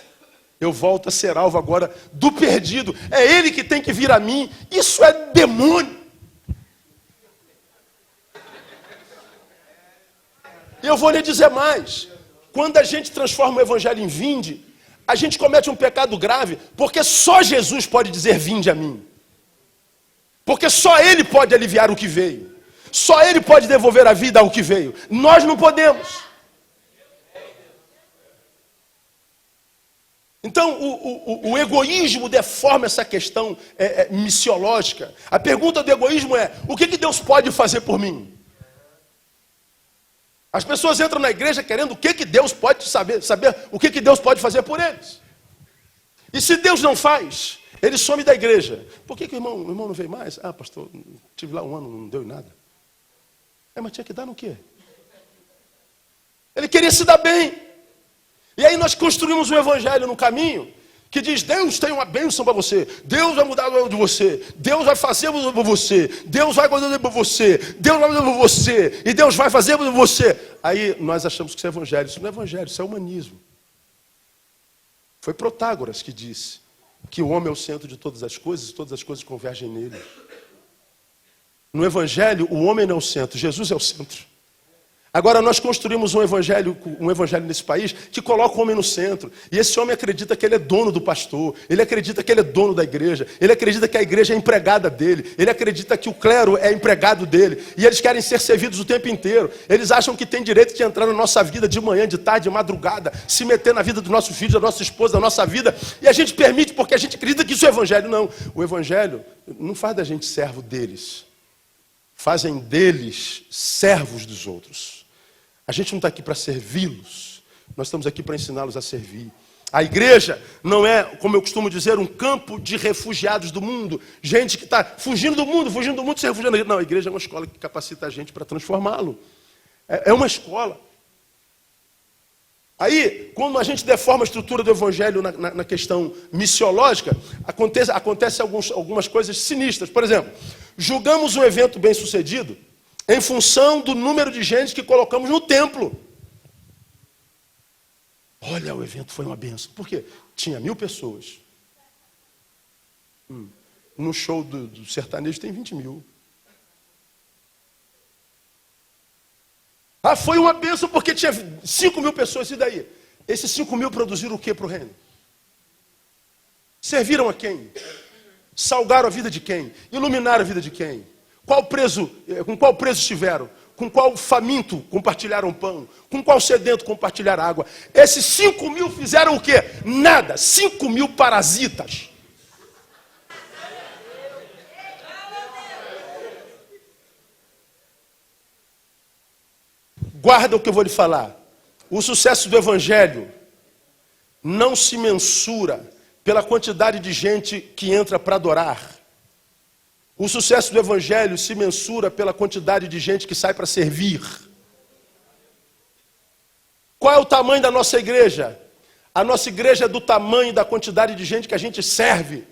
Eu volto a ser alvo agora do perdido. É ele que tem que vir a mim. Isso é demônio. E eu vou lhe dizer mais. Quando a gente transforma o evangelho em vinde, a gente comete um pecado grave, porque só Jesus pode dizer vinde a mim. Porque só ele pode aliviar o que veio. Só ele pode devolver a vida ao que veio. Nós não podemos. Então, o egoísmo deforma essa questão missiológica. A pergunta do egoísmo é: o que Deus pode fazer por mim? As pessoas entram na igreja querendo o que Deus pode saber o que Deus pode fazer por eles. E se Deus não faz, ele some da igreja. Por que o irmão não veio mais? Ah, pastor, estive lá um ano, não deu em nada. Mas tinha que dar no quê? Ele queria se dar bem. E aí nós construímos um evangelho no caminho que diz: Deus tem uma bênção para você, Deus vai mudar de você, Deus vai fazer por você, Deus vai fazer por você, Deus vai fazer por você, e Deus vai fazer por você. Aí nós achamos que isso é evangelho. Isso não é evangelho, isso é humanismo. Foi Protágoras que disse que o homem é o centro de todas as coisas e todas as coisas convergem nele. No evangelho, o homem não é o centro, Jesus é o centro. Agora nós construímos um evangelho nesse país que coloca o homem no centro. E esse homem acredita que ele é dono do pastor, ele acredita que ele é dono da igreja, ele acredita que a igreja é empregada dele, ele acredita que o clero é empregado dele. E eles querem ser servidos o tempo inteiro. Eles acham que tem direito de entrar na nossa vida de manhã, de tarde, de madrugada, se meter na vida do nosso filho, da nossa esposa, da nossa vida. E a gente permite porque a gente acredita que isso é evangelho. Não, o evangelho não faz da gente servo deles. Fazem deles servos dos outros. A gente não está aqui para servi-los, nós estamos aqui para ensiná-los a servir. A igreja não é, como eu costumo dizer, um campo de refugiados do mundo, gente que está fugindo do mundo, se refugiando. Não, a igreja é uma escola que capacita a gente para transformá-lo. É uma escola. Aí, quando a gente deforma a estrutura do evangelho na questão missiológica, acontece algumas coisas sinistras. Por exemplo, julgamos um evento bem sucedido em função do número de gente que colocamos no templo. Olha, o evento foi uma benção. Por quê? Tinha 1000 pessoas. No show do sertanejo tem 20.000. Ah, foi uma benção porque tinha 5.000 pessoas. E daí? Esses 5.000 produziram o que para o reino? Serviram a quem? Salgaram a vida de quem? Iluminaram a vida de quem? Com qual preso estiveram? Com qual faminto compartilharam pão? Com qual sedento compartilharam água? Esses 5.000 fizeram o quê? Nada. 5.000 parasitas. Guarda o que eu vou lhe falar. O sucesso do evangelho não se mensura pela quantidade de gente que entra para adorar. O sucesso do evangelho se mensura pela quantidade de gente que sai para servir. Qual é o tamanho da nossa igreja? A nossa igreja é do tamanho da quantidade de gente que a gente serve.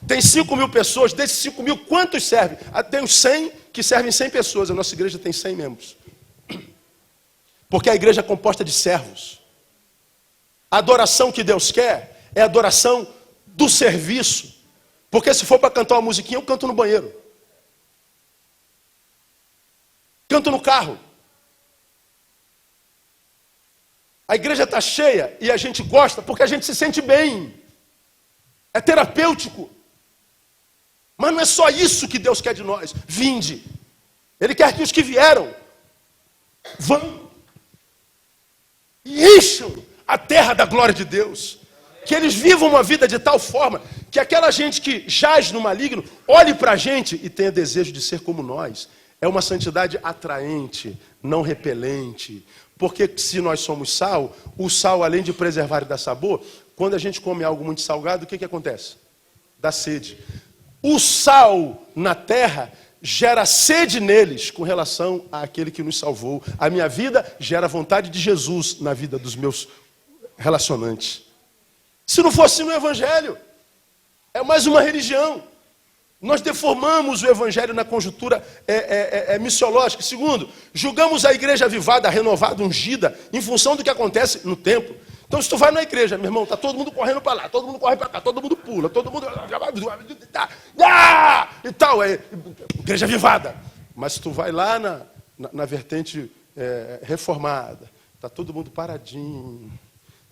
Tem 5.000 pessoas, desses 5.000, quantos servem? Tem uns 100 que servem 100 pessoas, a nossa igreja tem 100 membros. Porque a igreja é composta de servos. A adoração que Deus quer é a adoração do serviço. Porque se for para cantar uma musiquinha, eu canto no banheiro. Canto no carro. A igreja está cheia e a gente gosta porque a gente se sente bem. É terapêutico. Mas não é só isso que Deus quer de nós. Vinde. Ele quer que os que vieram vão e encham a terra da glória de Deus. Que eles vivam uma vida de tal forma que aquela gente que jaz no maligno olhe para a gente e tenha desejo de ser como nós. É uma santidade atraente, não repelente. Porque se nós somos sal, o sal, além de preservar e dar sabor, quando a gente come algo muito salgado, o que acontece? Dá sede. O sal na terra gera sede neles com relação àquele que nos salvou. A minha vida gera vontade de Jesus na vida dos meus relacionantes. Se não fosse no evangelho, é mais uma religião. Nós deformamos o evangelho na conjuntura missiológica. Segundo, julgamos a igreja avivada, renovada, ungida, em função do que acontece no templo. Então, se tu vai na igreja, meu irmão, tá todo mundo correndo para lá, todo mundo corre para cá, todo mundo pula, todo mundo... e tal, igreja avivada. Mas se tu vai lá na vertente reformada, tá todo mundo paradinho,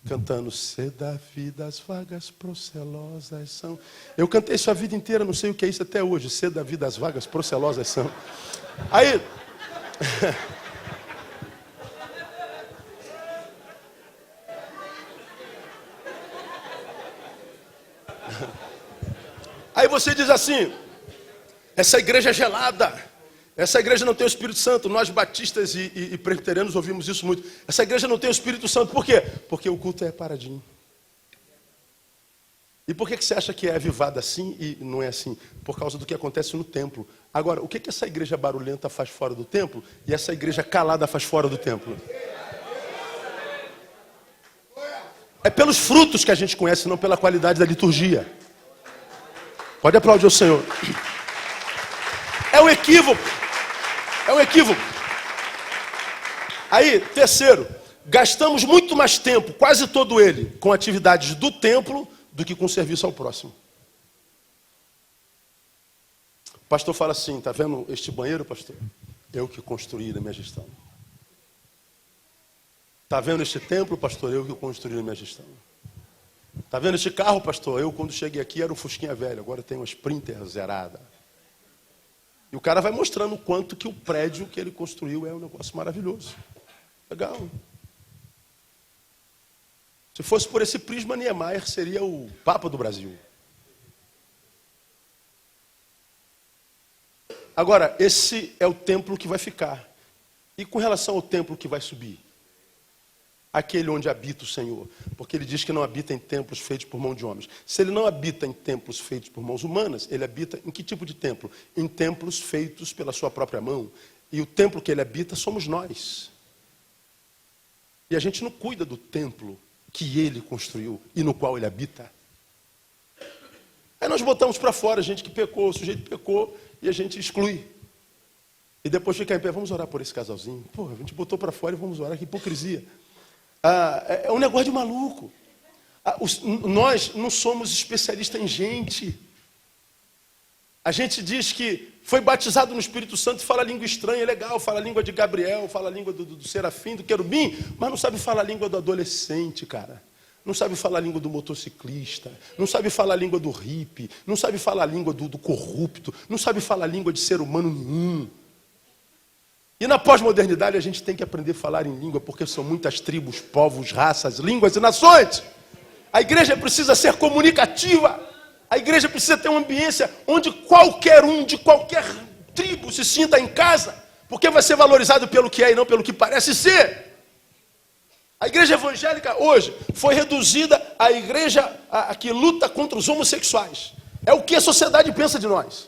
cantando, sê da vida as vagas procelosas são. Eu cantei isso a vida inteira, não sei o que é isso até hoje. Sê da vida as vagas procelosas são. Aí... Aí você diz assim, essa igreja é gelada, essa igreja não tem o Espírito Santo. Nós batistas e presbiterianos ouvimos isso muito. Essa igreja não tem o Espírito Santo, por quê? Porque o culto é paradinho. E por que você acha que é avivada assim e não é assim? Por causa do que acontece no templo. Agora, o que essa igreja barulhenta faz fora do templo e essa igreja calada faz fora do templo? É pelos frutos que a gente conhece, não pela qualidade da liturgia. Pode aplaudir o Senhor. É um equívoco. É um equívoco. Aí, terceiro, gastamos muito mais tempo, quase todo ele, com atividades do templo do que com serviço ao próximo. O pastor fala assim, tá vendo este banheiro, pastor? Eu que construí na minha gestão. Tá vendo este templo, pastor? Eu que construí na minha gestão. Tá vendo este carro, pastor? Eu, quando cheguei aqui, era um Fusquinha velho. Agora tem uma Sprinter zerada. E o cara vai mostrando o quanto que o prédio que ele construiu é um negócio maravilhoso. Legal. Se fosse por esse prisma, Niemeyer seria o Papa do Brasil. Agora, esse é o templo que vai ficar. E com relação ao templo que vai subir? Aquele onde habita o Senhor. Porque ele diz que não habita em templos feitos por mão de homens. Se ele não habita em templos feitos por mãos humanas, ele habita em que tipo de templo? Em templos feitos pela sua própria mão. E o templo que ele habita somos nós. E a gente não cuida do templo que ele construiu e no qual ele habita. Aí nós botamos para fora a gente que pecou, o sujeito pecou e a gente exclui. E depois fica em pé, vamos orar por esse casalzinho. Pô, a gente botou para fora e vamos orar, que hipocrisia. É um negócio de maluco. Nós não somos especialistas em gente. A gente diz que foi batizado no Espírito Santo e fala língua estranha, é legal, fala a língua de Gabriel, fala a língua do serafim, do querubim, mas não sabe falar a língua do adolescente, cara. Não sabe falar a língua do motociclista, não sabe falar a língua do hippie, não sabe falar a língua do corrupto, não sabe falar a língua de ser humano nenhum. E na pós-modernidade a gente tem que aprender a falar em língua, porque são muitas tribos, povos, raças, línguas e nações. A igreja precisa ser comunicativa. A igreja precisa ter uma ambiência onde qualquer um de qualquer tribo se sinta em casa, porque vai ser valorizado pelo que é e não pelo que parece ser. A igreja evangélica hoje foi reduzida à igreja que luta contra os homossexuais. É o que a sociedade pensa de nós.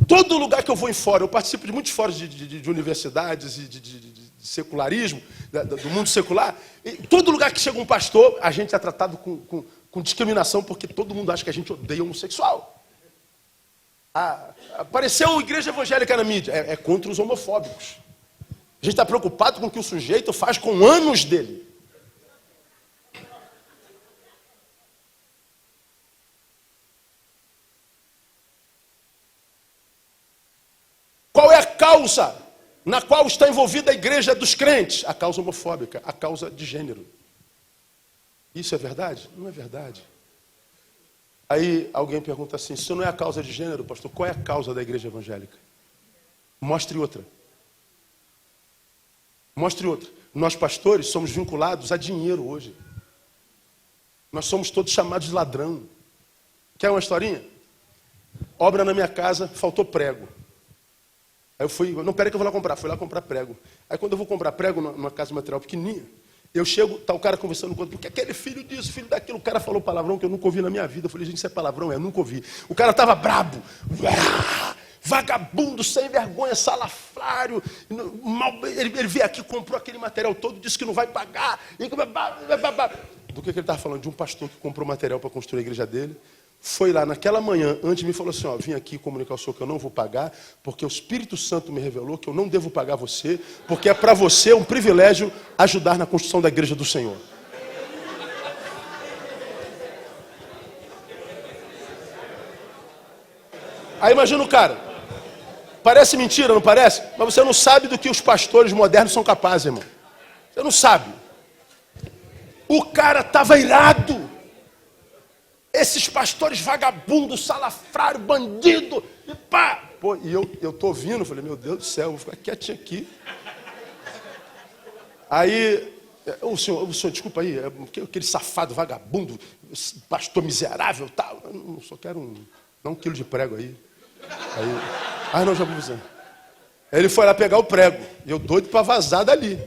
Todo lugar que eu vou em fora, eu participo de muitos fóruns de universidades e de secularismo, do mundo secular, e todo lugar que chega um pastor, a gente é tratado com discriminação, porque todo mundo acha que a gente odeia homossexual. Apareceu a igreja evangélica na mídia, é contra os homofóbicos. A gente está preocupado com o que o sujeito faz com anos dele. Qual é a causa na qual está envolvida a igreja dos crentes? A causa homofóbica, a causa de gênero. Isso é verdade? Não é verdade. Aí alguém pergunta assim, se não é a causa de gênero, pastor, qual é a causa da igreja evangélica? Mostre outra. Mostre outra. Nós pastores somos vinculados a dinheiro hoje. Nós somos todos chamados de ladrão. Quer uma historinha? Obra na minha casa, faltou prego. Aí eu fui, não, peraí que eu vou lá comprar. Fui lá comprar prego. Aí quando eu vou comprar prego numa casa de material pequenininha, eu chego, tá o cara conversando com o outro, porque aquele filho disso, filho daquilo, o cara falou palavrão que eu nunca ouvi na minha vida. Eu falei, gente, isso é palavrão? Eu nunca ouvi. O cara tava brabo. Vagabundo, sem vergonha, salafrário. Ele veio aqui, comprou aquele material todo, disse que não vai pagar. Do que ele estava falando? De um pastor que comprou material para construir a igreja dele. foi lá naquela manhã, antes de mim, falou assim, ó, vim aqui comunicar ao senhor que eu não vou pagar, porque o Espírito Santo me revelou que eu não devo pagar você, porque é para você um privilégio ajudar na construção da igreja do Senhor. Aí imagina o cara, parece mentira, não parece? Mas você não sabe do que os pastores modernos são capazes, irmão. Você não sabe. O cara estava irado. Esses pastores vagabundos, salafrário, bandido, e pá. Pô, e eu tô ouvindo, falei, meu Deus do céu, vou ficar quietinho aqui. Aí, o senhor, desculpa aí, aquele safado, vagabundo, pastor miserável, tal. Eu só quero dá 1 quilo de prego aí. Aí, não, já vou dizer. Aí ele foi lá pegar o prego, e eu doido para vazar dali.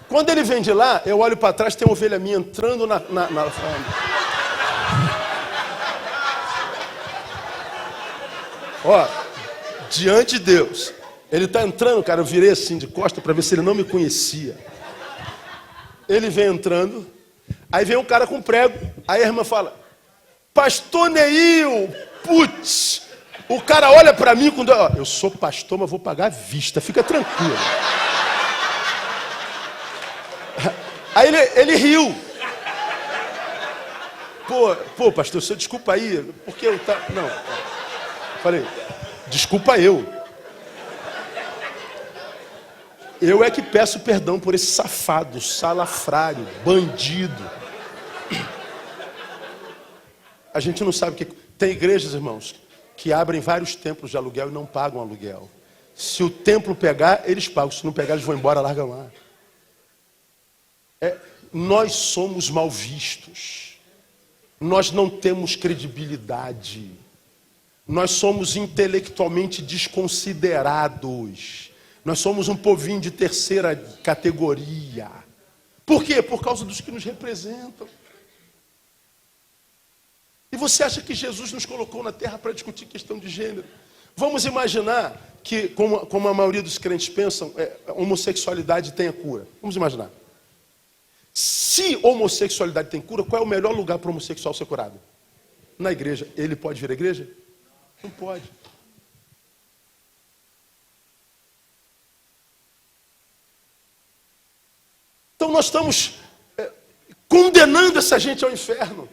Quando ele vem de lá, eu olho para trás, tem uma ovelha minha entrando na... Ó, diante de Deus, ele está entrando, cara, eu virei assim de costa para ver se ele não me conhecia. Ele vem entrando, aí vem um cara com prego, aí a irmã fala, pastor Neil, putz, o cara olha para mim, quando eu sou pastor, mas vou pagar à vista, fica tranquilo. Aí ele riu. Pô, pastor, senhor, desculpa aí, porque eu tá, não. Falei, desculpa eu. Eu é que peço perdão por esse safado, salafrário, bandido. A gente não sabe o que... Tem igrejas, irmãos, que abrem vários templos de aluguel e não pagam aluguel. Se o templo pegar, eles pagam. Se não pegar, eles vão embora, largam lá. Nós somos mal vistos. Nós não temos credibilidade. Nós somos intelectualmente desconsiderados. Nós somos um povinho de terceira categoria. Por quê? Por causa dos que nos representam. E você acha que Jesus nos colocou na terra para discutir questão de gênero? Vamos imaginar que, como a maioria dos crentes pensam, a homossexualidade tem a cura. Vamos imaginar. Se homossexualidade tem cura, qual é o melhor lugar para o homossexual ser curado? Na igreja. Ele pode vir à igreja? Não pode. Então nós estamos condenando essa gente ao inferno.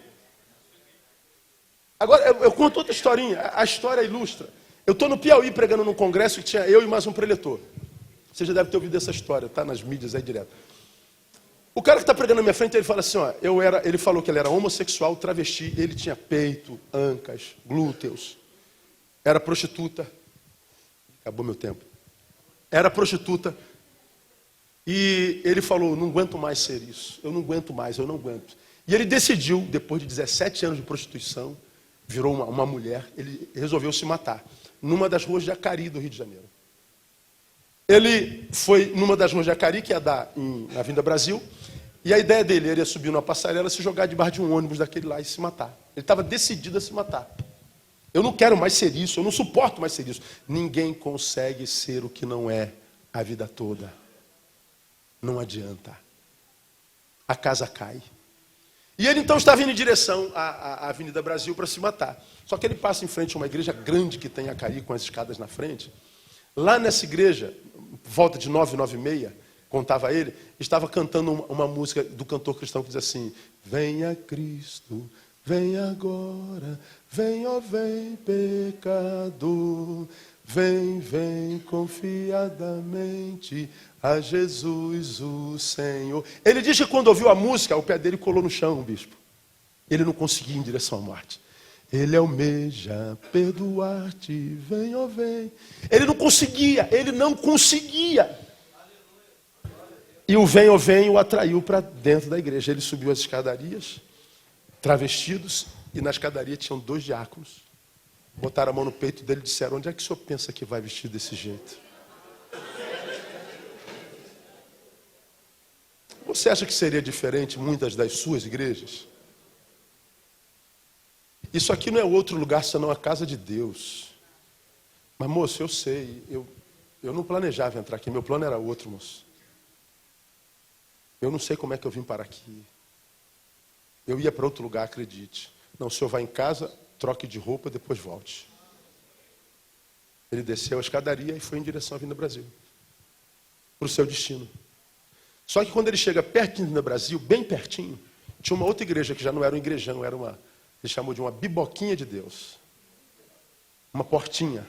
Agora, eu conto outra historinha. A história ilustra. Eu estou no Piauí pregando num congresso que tinha eu e mais um preletor. Você já deve ter ouvido essa história, está nas mídias aí direto. O cara que está pregando na minha frente, ele fala assim, ó, ele falou que ele era homossexual, travesti, ele tinha peito, ancas, glúteos, era prostituta. Acabou meu tempo. Era prostituta. E ele falou, não aguento mais ser isso. Eu não aguento mais, eu não aguento. E ele decidiu, depois de 17 anos de prostituição, virou uma mulher, ele resolveu se matar. Numa das ruas de Acari, do Rio de Janeiro. Ele foi numa das ruas de Acari, que ia dar na Avenida Brasil, e a ideia dele era subir numa passarela, se jogar debaixo de um ônibus daquele lá e se matar. Ele estava decidido a se matar. Eu não quero mais ser isso, eu não suporto mais ser isso. Ninguém consegue ser o que não é a vida toda. Não adianta. A casa cai. E ele então estava indo em direção à Avenida Brasil para se matar. Só que ele passa em frente a uma igreja grande que tem em Acari, com as escadas na frente. Lá nessa igreja, volta de 9, 9h30, contava ele, estava cantando uma música do cantor cristão que diz assim, venha Cristo, vem agora, vem, ó vem pecador, vem, vem confiadamente a Jesus o Senhor. Ele diz que quando ouviu a música, o pé dele colou no chão, bispo. Ele não conseguia ir em direção à morte. Ele almeja perdoar-te, vem, ó vem. Ele não conseguia. E o vem, ó vem, o atraiu para dentro da igreja. Ele subiu as escadarias, travestidos, e na escadaria tinham 2 diáconos. Botaram a mão no peito dele e disseram, onde é que o senhor pensa que vai vestir desse jeito? Você acha que seria diferente muitas das suas igrejas? Isso aqui não é outro lugar senão a casa de Deus. Mas, moço, eu sei, eu não planejava entrar aqui, meu plano era outro, moço. Eu não sei como é que eu vim parar aqui. Eu ia para outro lugar, acredite. Não, o senhor vai em casa, troque de roupa, depois volte. Ele desceu a escadaria e foi em direção à Avenida Brasil, para o seu destino. Só que quando ele chega perto da Avenida Brasil, bem pertinho, tinha uma outra igreja que já não era um igrejão, era uma, ele chamou de uma biboquinha de Deus. Uma portinha.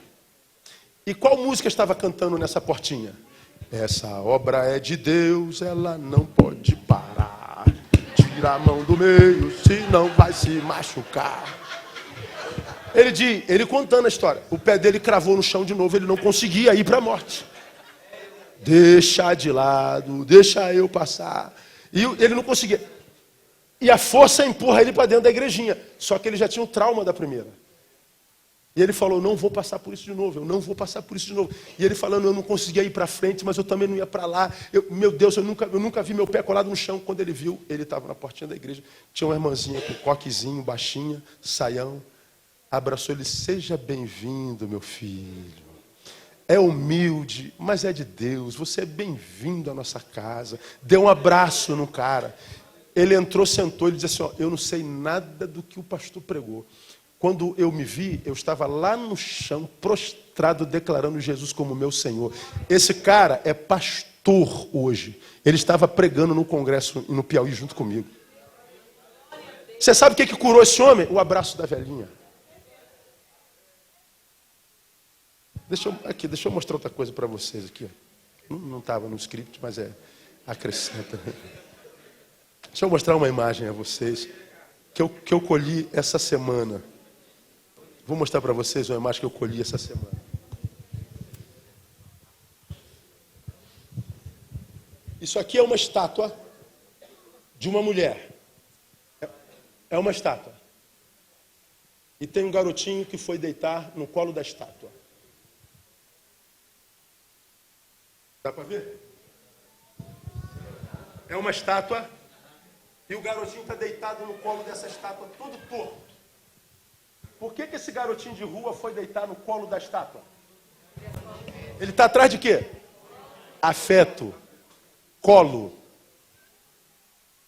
E qual música estava cantando nessa portinha? Essa obra é de Deus, ela não pode parar. Tira a mão do meio, senão vai se machucar. Ele contando a história. O pé dele cravou no chão de novo, ele não conseguia ir para a morte. Deixa de lado, deixa eu passar. E ele não conseguia. E a força empurra ele para dentro da igrejinha. Só que ele já tinha um trauma da primeira. E ele falou, não vou passar por isso de novo, eu não vou passar por isso de novo. E ele falando, eu não conseguia ir para frente, mas eu também não ia para lá. Meu Deus, eu nunca vi meu pé colado no chão. Quando ele viu, ele estava na portinha da igreja. Tinha uma irmãzinha com coquezinho, baixinha, saião. Abraçou ele, seja bem-vindo, meu filho. É humilde, mas é de Deus. Você é bem-vindo à nossa casa. Deu um abraço no cara. Ele entrou, sentou, ele disse assim, ó, eu não sei nada do que o pastor pregou. Quando eu me vi, eu estava lá no chão, prostrado, declarando Jesus como meu Senhor. Esse cara é pastor hoje. Ele estava pregando no congresso no Piauí junto comigo. Você sabe o que curou esse homem? O abraço da velhinha. Deixa eu mostrar outra coisa para vocês aqui. Não estava no script, mas acrescenta. Deixa eu mostrar uma imagem a vocês que eu colhi essa semana. Vou mostrar para vocês uma imagem que eu colhi essa semana. Isso aqui é uma estátua de uma mulher. É uma estátua. E tem um garotinho que foi deitar no colo da estátua. Dá para ver? É uma estátua e o garotinho está deitado no colo dessa estátua, todo torto. Por que esse garotinho de rua foi deitar no colo da estátua? Ele está atrás de quê? Afeto. Colo.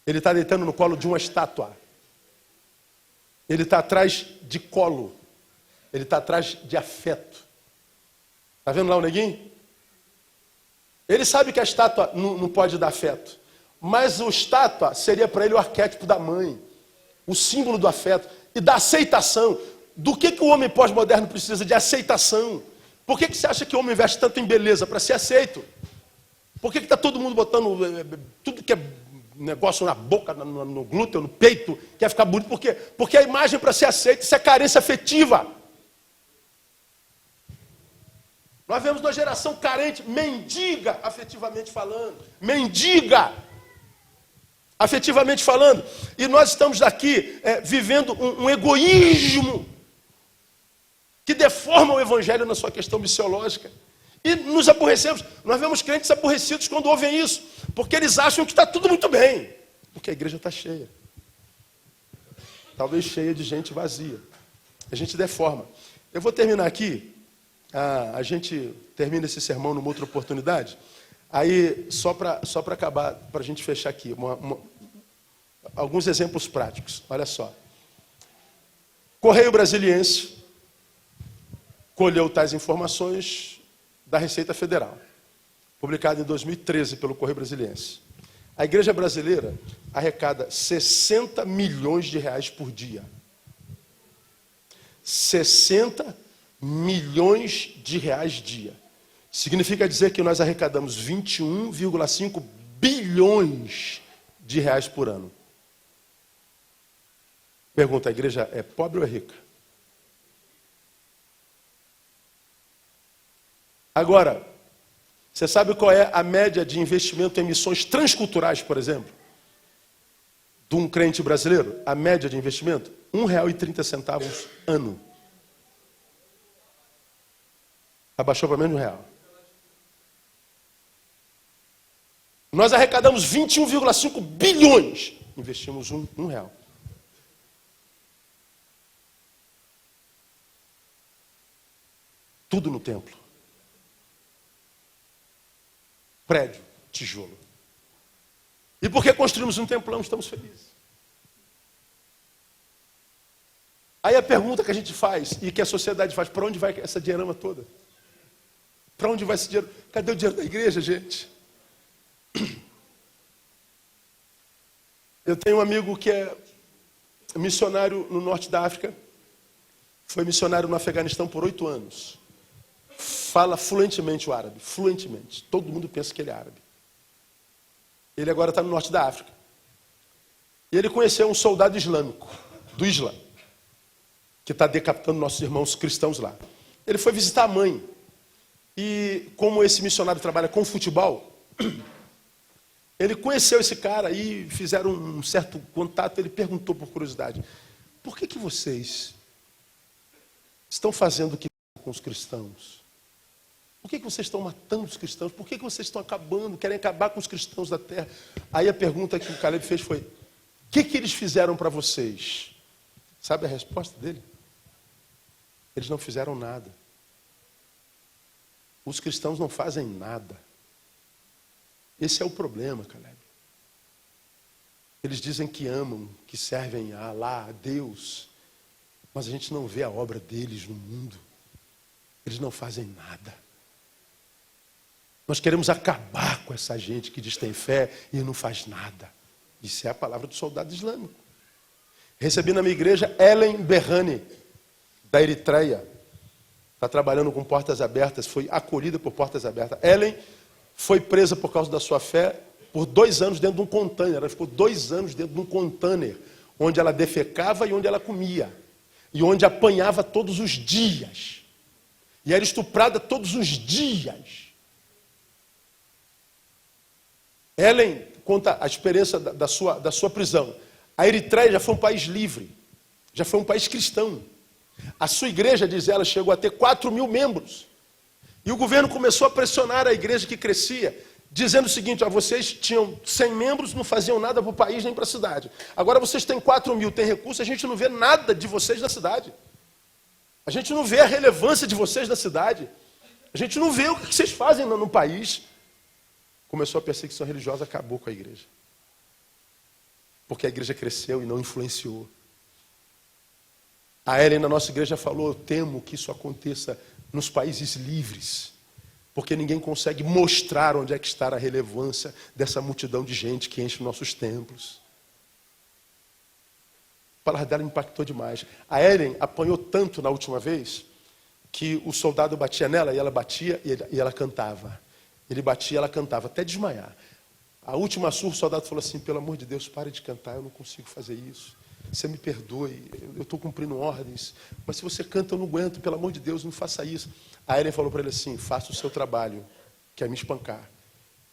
Ele está deitando no colo de uma estátua. Ele está atrás de colo. Ele está atrás de afeto. Está vendo lá o neguinho? Ele sabe que a estátua não pode dar afeto. Mas o estátua seria para ele o arquétipo da mãe. O símbolo do afeto e da aceitação. Do que o homem pós-moderno precisa? De aceitação. Por que você acha que o homem investe tanto em beleza? Para ser aceito. Por que está todo mundo botando tudo que é negócio na boca, no glúteo, no peito, quer ficar bonito? Por quê? Porque a imagem para ser aceita, isso é carência afetiva. Nós vemos uma geração carente, mendiga, afetivamente falando. Mendiga, afetivamente falando. E nós estamos aqui vivendo um egoísmo que deforma o evangelho na sua questão missiológica. E nos aborrecemos. Nós vemos crentes aborrecidos quando ouvem isso, porque eles acham que está tudo muito bem, porque a igreja está cheia. Talvez cheia de gente vazia. A gente deforma. Eu vou terminar aqui. A gente termina esse sermão numa outra oportunidade. Aí, só para acabar, para a gente fechar aqui, alguns exemplos práticos. Olha só. Correio Brasiliense colheu tais informações da Receita Federal, publicado em 2013 pelo Correio Brasiliense. A igreja brasileira arrecada 60 milhões de reais por dia. 60 milhões de reais dia. Significa dizer que nós arrecadamos 21,5 bilhões de reais por ano. Pergunta, a igreja é pobre ou é rica? Agora, você sabe qual é a média de investimento em missões transculturais, por exemplo? De um crente brasileiro? A média de investimento? R$ 1,30 ano. Abaixou para menos R$ 1. Nós arrecadamos 21,5 bilhões. Investimos um real. Tudo no templo. Prédio, tijolo. E porque construímos um templão, estamos felizes. Aí a pergunta que a gente faz, e que a sociedade faz, para onde vai essa dinheirama toda? Para onde vai esse dinheiro? Cadê o dinheiro da igreja, gente? Eu tenho um amigo que é missionário no norte da África, foi missionário no Afeganistão por 8 anos. Fala fluentemente o árabe, fluentemente. Todo mundo pensa que ele é árabe. Ele agora está no norte da África. E ele conheceu um soldado islâmico, do Islã, que está decapitando nossos irmãos cristãos lá. Ele foi visitar a mãe. E como esse missionário trabalha com futebol, ele conheceu esse cara e fizeram um certo contato. Ele perguntou por curiosidade: por que vocês estão fazendo o que com os cristãos? Por que vocês estão matando os cristãos? Por que vocês estão acabando, querem acabar com os cristãos da terra? Aí a pergunta que o Caleb fez foi: o que eles fizeram para vocês? Sabe a resposta dele? Eles não fizeram nada. Os cristãos não fazem nada. Esse é o problema, Caleb. Eles dizem que amam, que servem a Alá, a Deus, mas a gente não vê a obra deles no mundo. Eles não fazem nada. Nós queremos acabar com essa gente que diz que tem fé e não faz nada. Isso é a palavra do soldado islâmico. Recebi na minha igreja Ellen Berhane, da Eritreia. Está trabalhando com portas abertas, foi acolhida por portas abertas. Ellen foi presa por causa da sua fé por 2 anos dentro de um container. Ela ficou 2 anos dentro de um container, onde ela defecava e onde ela comia. E onde apanhava todos os dias. E era estuprada todos os dias. Ellen conta a experiência da sua prisão. A Eritreia já foi um país livre. Já foi um país cristão. A sua igreja, diz ela, chegou a ter 4.000 membros. E o governo começou a pressionar a igreja que crescia, dizendo o seguinte: vocês tinham 100 membros, não faziam nada para o país nem para a cidade. Agora vocês têm 4.000, têm recursos, a gente não vê nada de vocês na cidade. A gente não vê a relevância de vocês na cidade. A gente não vê o que vocês fazem no país. Começou a perseguição religiosa, acabou com a igreja. Porque a igreja cresceu e não influenciou. A Ellen na nossa igreja falou: eu temo que isso aconteça nos países livres, porque ninguém consegue mostrar onde é que está a relevância dessa multidão de gente que enche nossos templos. A palavra dela impactou demais. A Ellen apanhou tanto na última vez que o soldado batia nela e ela batia e ela cantava. Ele batia e ela cantava até desmaiar. A última surra, o soldado falou assim: pelo amor de Deus, pare de cantar, eu não consigo fazer isso. Você me perdoe, eu estou cumprindo ordens, mas se você canta eu não aguento, pelo amor de Deus, não faça isso. A Ellen falou para ele assim: faça o seu trabalho, que é me espancar,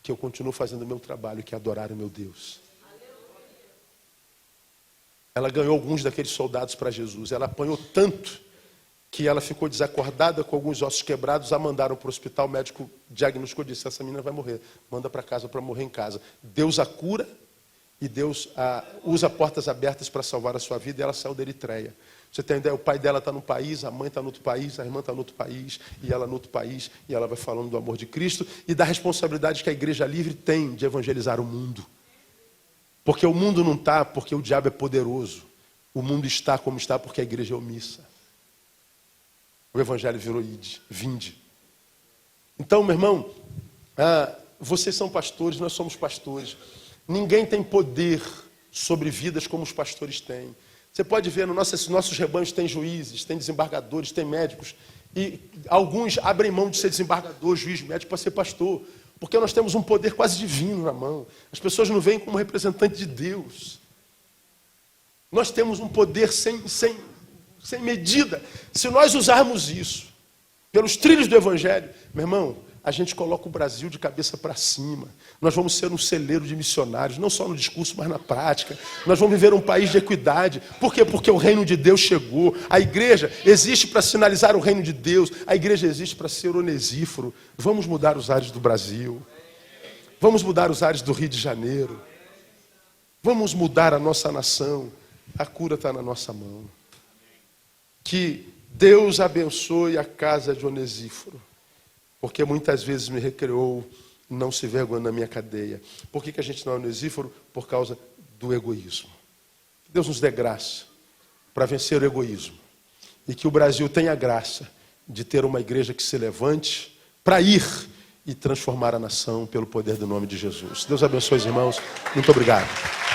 que eu continuo fazendo o meu trabalho, que é adorar o meu Deus. Ela ganhou alguns daqueles soldados para Jesus. Ela apanhou tanto que ela ficou desacordada, com alguns ossos quebrados. A mandaram para o hospital, o médico diagnosticou e disse: essa menina vai morrer, manda para casa para morrer em casa. Deus a cura. E Deus usa portas abertas para salvar a sua vida, e ela saiu da Eritreia. Você tem ideia? O pai dela está num país, a mãe está no outro país, a irmã está no outro país, e ela no outro país, e ela vai falando do amor de Cristo e da responsabilidade que a igreja livre tem de evangelizar o mundo. Porque o mundo não está porque o diabo é poderoso. O mundo está como está porque a igreja é omissa. O evangelho virou vinde. Então, meu irmão, vocês são pastores, nós somos pastores. Ninguém tem poder sobre vidas como os pastores têm. Você pode ver, nossos rebanhos tem juízes, tem desembargadores, tem médicos. E alguns abrem mão de ser desembargador, juiz, médico para ser pastor. Porque nós temos um poder quase divino na mão. As pessoas não veem como representante de Deus. Nós temos um poder sem medida. Se nós usarmos isso pelos trilhos do Evangelho, meu irmão, a gente coloca o Brasil de cabeça para cima. Nós vamos ser um celeiro de missionários, não só no discurso, mas na prática. Nós vamos viver um país de equidade. Por quê? Porque o reino de Deus chegou. A igreja existe para sinalizar o reino de Deus. A igreja existe para ser onesíforo. Vamos mudar os ares do Brasil. Vamos mudar os ares do Rio de Janeiro. Vamos mudar a nossa nação. A cura está na nossa mão. Que Deus abençoe a casa de Onesíforo. Porque muitas vezes me recriou, não se vergonha na minha cadeia. Por que a gente não é onesíforo? Por causa do egoísmo. Que Deus nos dê graça para vencer o egoísmo. E que o Brasil tenha a graça de ter uma igreja que se levante para ir e transformar a nação pelo poder do nome de Jesus. Deus abençoe os irmãos. Muito obrigado.